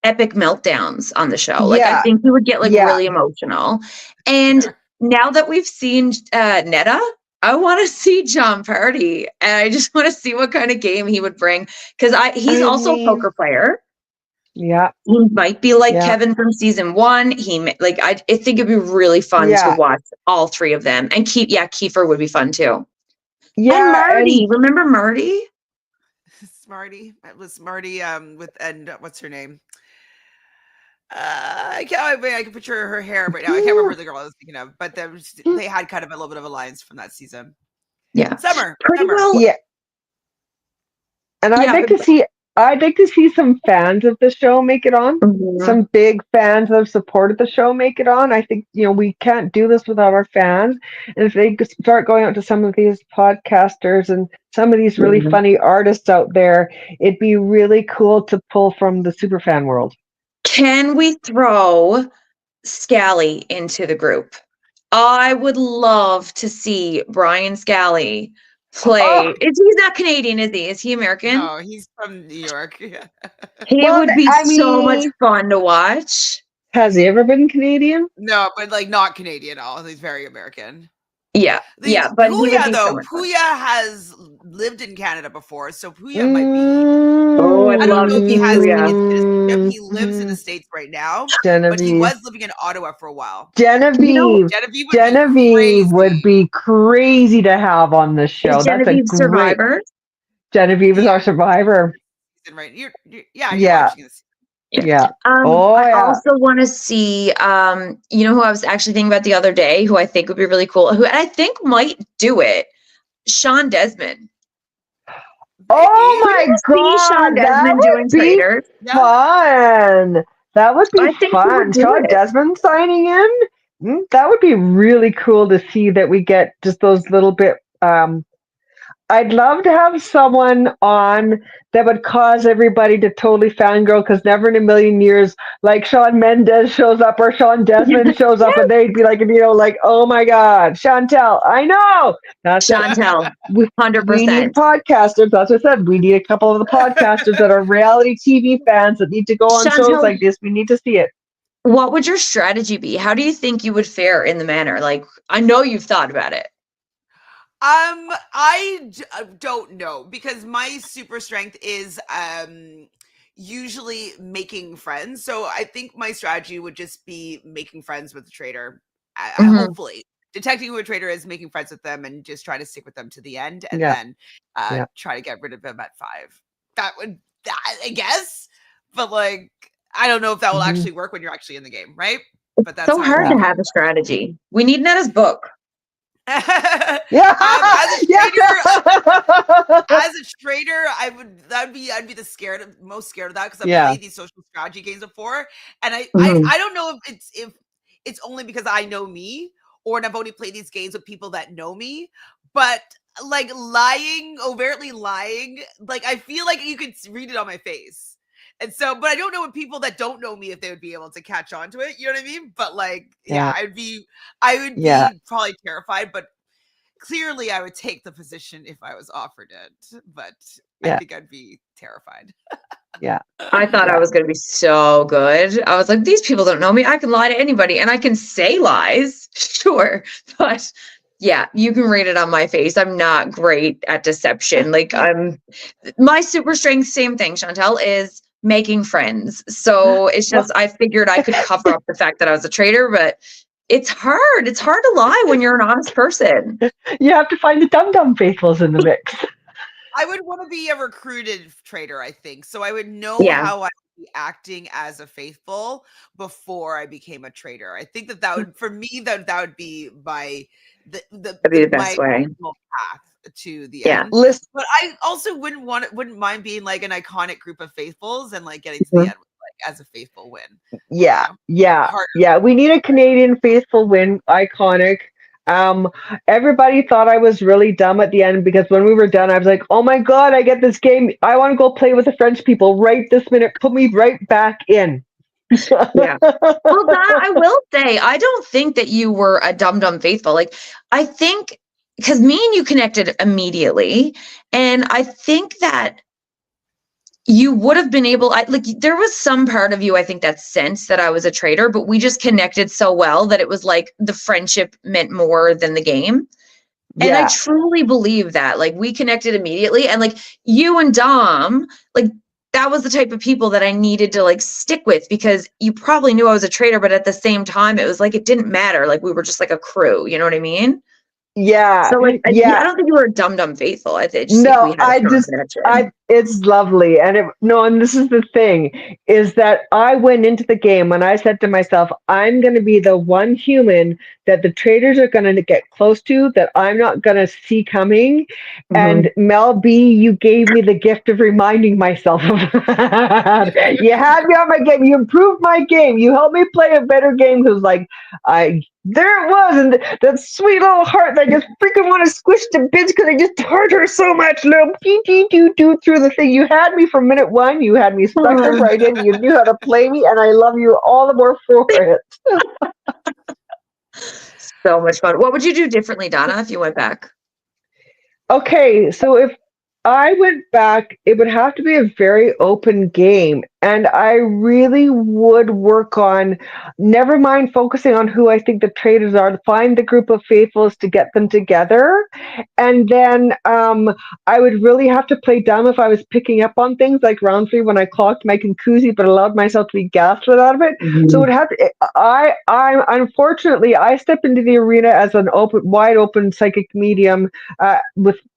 epic meltdowns on the show. Like, I Yeah. think he would get like Yeah. really emotional. And Sure. now that we've seen Neda, I want to see John Party, and I just want to see what kind of game he would bring, because he's also a poker player. Yeah. He might be like Yeah. Kevin from season 1. I think it'd be really fun to watch all 3 of them. And Kiefer would be fun too. Yeah. And Marty, remember Marty? Smarty. It was Marty and what's her name? I can picture her hair right now. I can't remember the girl I was thinking of, but they had kind of a little bit of alliance from that season. Yeah. Summer. Well. Yeah. And I'd like to see some fans of the show make it on. Mm-hmm. Some big fans that have supported the show make it on. I think, we can't do this without our fans. And if they start going out to some of these podcasters and some of these really funny artists out there, it'd be really cool to pull from the superfan world. Can we throw Scally into the group? I would love to see Brian Scally play. Oh. He's not Canadian, is he? Is he American? No, he's from New York. Yeah. He would be so much fun to watch. Has he ever been Canadian? No, but like not Canadian at all. He's very American. Yeah, but Puya though. Puya has lived in Canada before, so Puya might be. Oh, I don't know if he has Puya. citizenship. He lives in the States right now, but he was living in Ottawa for a while. Genevieve would be crazy to have on the show. That's a survivor. Genevieve is our survivor. Right? You're watching this. Yeah. I also want to see, who I was actually thinking about the other day, who I think would be really cool, who I think might do it, Sean Desmond. Oh my God. Sean Desmond doing Traitors. Fun. That would be fun. Sean Desmond signing in. That would be really cool to see that we get just those little bit. I'd love to have someone on that would cause everybody to totally fangirl, because never in a million years, like Shawn Mendes shows up or Sean Desmond shows up and they'd be like, oh my God, Chantele, I know. That's Chantele, 100%. We need podcasters. That's what I said. We need a couple of the podcasters that are reality TV fans that need to go on shows like this. We need to see it. What would your strategy be? How do you think you would fare in the manner? Like, I know you've thought about it. I don't know, because my super strength is usually making friends. So I think my strategy would just be making friends with the traitor. Hopefully, detecting who a traitor is, making friends with them, and just try to stick with them to the end, and then try to get rid of them at 5. I guess, but like, I don't know if that will actually work when you're actually in the game, right? But that's so hard to have a strategy. We need Neda's book. As a traitor, I'd be most scared of that, because I've played these social strategy games before, and I don't know if it's only because I know me, or I've only played these games with people that know me, but like overtly lying, like I feel like you could read it on my face. And so, but I don't know what people that don't know me, if they would be able to catch on to it. You know what I mean? But like, I would be probably terrified, but clearly I would take the position if I was offered it. But I think I'd be terrified. I thought I was going to be so good. I was like, these people don't know me. I can lie to anybody, and I can say lies. Sure. But yeah, you can read it on my face. I'm not great at deception. Like my super strength, same thing, Chantele, is making friends. So it's just, I figured I could cover up the fact that I was a traitor, but it's hard. It's hard to lie when you're an honest person. You have to find the dum-dum faithfuls in the mix. I would want to be a recruited traitor, I think. So I would know how I would be acting as a faithful before I became a traitor. I think that would, for me, that would be my the best way path to the end. But I also wouldn't mind being like an iconic group of faithfuls and like getting to the end with, like, as a faithful win. Yeah. We need a Canadian faithful win, iconic. Everybody thought I was really dumb at the end, because when we were done, I was like, oh my God, I get this game. I want to go play with the French people right this minute. Put me right back in. Yeah. Well, that I will say, I don't think that you were a dum-dum faithful. Like, I think because me and you connected immediately, and I think that you would have been able, like, there was some part of you, I think, that sensed that I was a traitor, but we just connected so well that it was like the friendship meant more than the game. And I truly believe that, like, we connected immediately, and like you and Dom, like, that was the type of people that I needed to like stick with, because you probably knew I was a traitor, but at the same time, it was like, it didn't matter. Like, we were just like a crew, you know what I mean? Yeah, So like, I yeah. don't think you were a dum-dum faithful. I think just think we No, had a strong connection. it's lovely. And this is the thing, is that I went into the game and I said to myself, I'm going to be the one human that the traders are going to get close to, that I'm not going to see coming. And Mel B, you gave me the gift of reminding myself of that. You had me on my game. You improved my game. You helped me play a better game, because like, there it was, and that sweet little heart that I just freaking want to squish to bits because I just hurt her so much. Little do through the thing. You had me from minute one. You had me suckered right in. You knew how to play me, and I love you all the more for it. So much fun. What would you do differently, Donna, if you went back? Okay, so if I went back, it would have to be a very open game. And I really would work on, never mind focusing on who I think the traitors are, to find the group of faithfuls to get them together. And then I would really have to play dumb if I was picking up on things like round 3 when I clocked my koozie, but allowed myself to be gaslit out of it. So it would have to, I unfortunately, I step into the arena as an wide open psychic medium,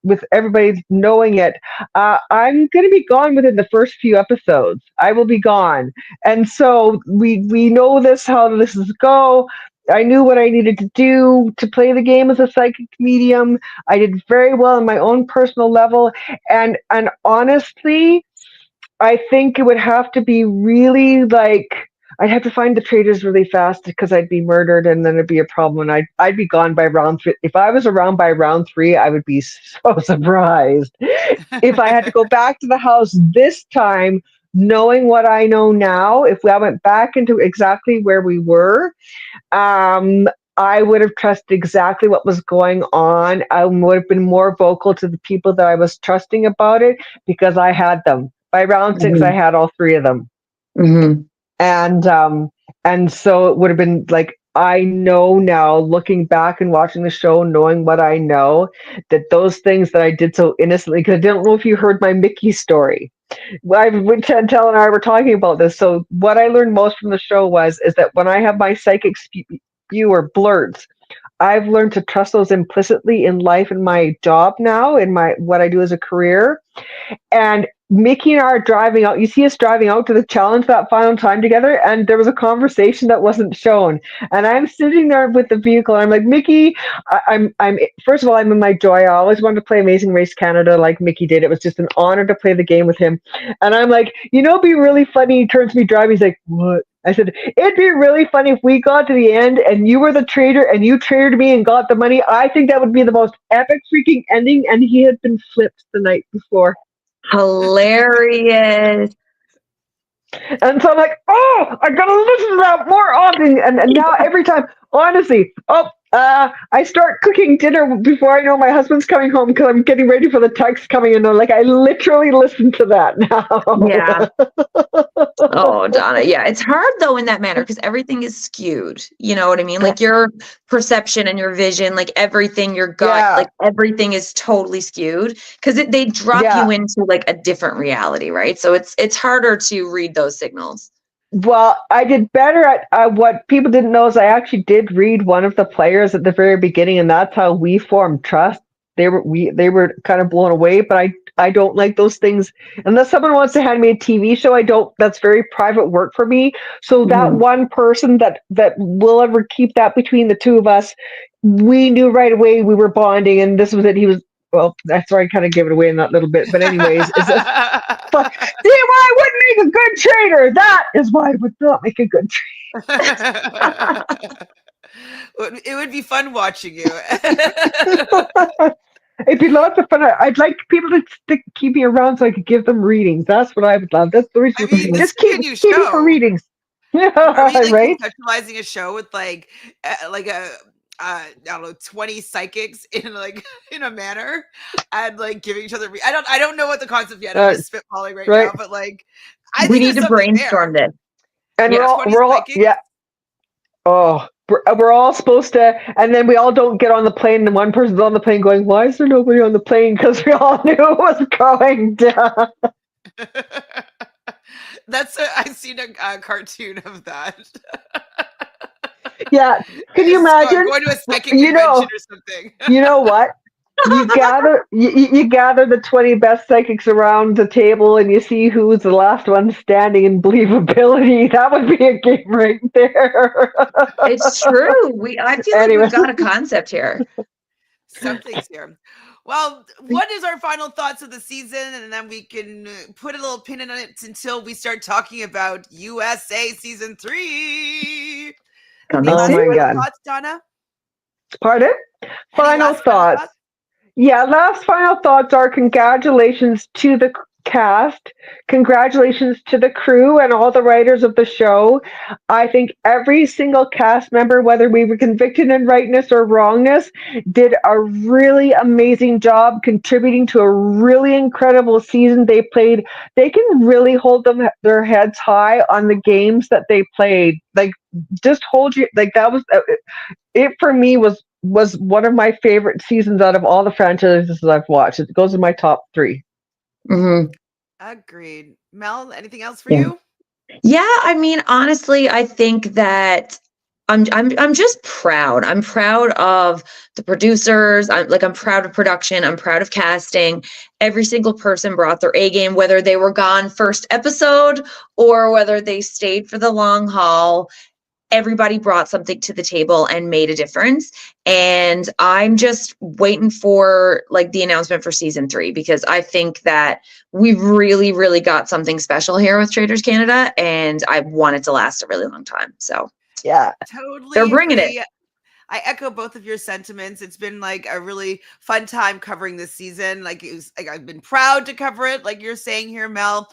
with everybody knowing it. I'm going to be gone within the first few episodes. I will be gone. And so we know how this is go. I knew what I needed to do to play the game as a psychic medium. I did very well on my own personal level. And honestly, I think it would have to be really like, I'd have to find the traitors really fast because I'd be murdered, and then it'd be a problem. And I'd be gone by round 3. If I was around by round 3, I would be so surprised. If I had to go back to the house this time, knowing what I know now, if I went back into exactly where we were, I would have trusted exactly what was going on. I would have been more vocal to the people that I was trusting about it, because I had them. By round 6, I had all 3 of them. And so it would have been like, I know now, looking back and watching the show, knowing what I know, that those things that I did so innocently, because I don't know if you heard my Mickey story. Chantele and I were talking about this. So what I learned most from the show is that when I have my psychic spew or blurts, I've learned to trust those implicitly in life and my job now, in what I do as a career. And Mickey and I are driving out. You see us driving out to the challenge that final time together, and there was a conversation that wasn't shown. And I'm sitting there with the vehicle, and I'm like, Mickey, I'm first of all, I'm in my joy. I always wanted to play Amazing Race Canada like Mickey did. It was just an honor to play the game with him. And I'm like, it'd be really funny. He turns to me driving. He's like, what? I said, it'd be really funny if we got to the end and you were the traitor and you traitored me and got the money. I think that would be the most epic freaking ending. And he had been flipped the night before. Hilarious. And so I'm like, I gotta listen to that more often. And now every time, honestly, I start cooking dinner before I know my husband's coming home, because I'm getting ready for the text coming in. Like, I literally listen to that now. Yeah. Oh, Donna. Yeah. It's hard though in that manner, because everything is skewed. You know what I mean? Like, your perception and your vision, like everything, your gut, like everything is totally skewed, because they drop you into like a different reality, right? So it's harder to read those signals. Well, I did better at what people didn't know is I actually did read one of the players at the very beginning, and that's how we formed trust. They were kind of blown away, but I don't like those things unless someone wants to hand me a TV show. I don't. That's very private work for me. So that one person that will ever keep that between the two of us, we knew right away we were bonding, and this was it. He was. Well, that's why I kind of gave it away in that little bit. But anyways, it's just, but see why I wouldn't make a good traitor. That is why I would not make a good traitor. It would be fun watching you. It'd be lots of fun. I'd like people to keep me around so I could give them readings. That's what I would love. That's the reason. I mean, Just keep me for readings. Are we like Right? conceptualizing a show with like a I don't know 20 psychics in like in a manner and like giving each other I don't know what the concept yet. I'm just spitballing right Right. now, but like I We think need there's to something brainstorm there. this. And Yeah. 20 we're all, psychics. yeah. Oh, we're all supposed to, and then we all don't get on the plane, and one person's on the plane going, "Why is there nobody on the plane?" Because we all knew it was going down. I've seen a cartoon of that. Yeah, can you imagine? Going to a psychic You convention know, or something. you know what? You gather the 20 best psychics around the table, and you see who's the last one standing in believability. That would be a game right there. It's true. I feel like Anyway. we've got a concept here. Something's here. Well, what is our final thoughts of the season? And then we can put a little pin in it until we start talking about USA season 3. Any last my final God. thoughts, Donna? Pardon? Any Final last final thoughts. Yeah, last final thoughts are congratulations to the cast, congratulations to the crew and all the writers of the show. I think every single cast member, whether we were convicted in rightness or wrongness, did a really amazing job contributing to a really incredible season they played. They can really hold their heads high on the games that they played. Like, just hold you, like that was it for me was one of my favorite seasons out of all the franchises I've watched. It goes in my top 3. Mm-hmm. Agreed. Mel, anything else for you? Yeah, I mean, honestly, I think that I'm just proud. I'm proud of the producers. I'm proud of production. I'm proud of casting. Every single person brought their A game, whether they were gone first episode or whether they stayed for the long haul. Everybody brought something to the table and made a difference. And I'm just waiting for like the announcement for season 3, because I think that we've really, really got something special here with Traitors Canada, and I want it to last a really long time. So yeah, totally they're bringing agree. it. I echo both of your sentiments. It's been like a really fun time covering this season. Like I've been proud to cover it, like you're saying here, Mel.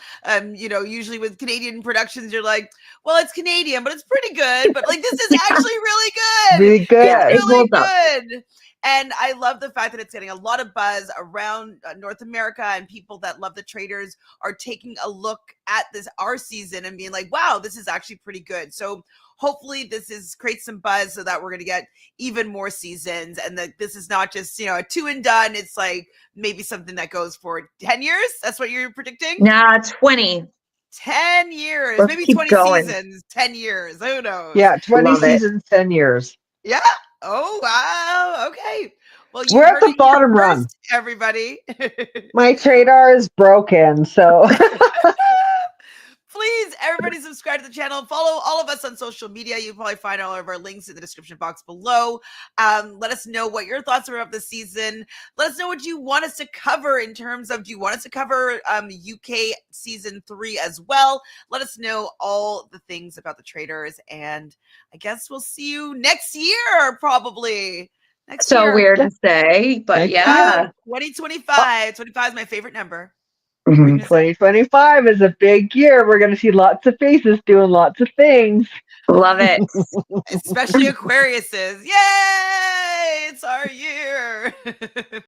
Usually with Canadian productions, you're like, well, it's Canadian, but it's pretty good. But like this is actually really good. really good. Yeah, it It's really holds up. good. And I love the fact that it's getting a lot of buzz around North America, and people that love the Traitors are taking a look at our season and being like, wow, this is actually pretty good. So hopefully this creates some buzz so that we're going to get even more seasons, and that this is not just, a 2 and done. It's like maybe something that goes for 10 years. That's what you're predicting? Nah, 20. 10 years. Let's Maybe keep 20 going. seasons, 10 years. Who knows? Yeah, 20 Love it. seasons, 10 years. Yeah. Oh, wow. Okay. Well, you We're at heard the it here bottom run. first, everybody. My Traitors is broken, so Please, everybody subscribe to the channel. Follow all of us on social media. You'll probably find all of our links in the description box below. Let us know what your thoughts are of the season. Let us know what you want us to cover in terms of, do you want us to cover UK season 3 as well? Let us know all the things about the Traitors, and I guess we'll see you next year, probably. Next So year. weird to say, but yeah. 2025. 25 is my favorite number. Mhm. 2025 is a big year. We're going to see lots of faces doing lots of things. Love it. Especially Aquariuses. Yay! It's our year.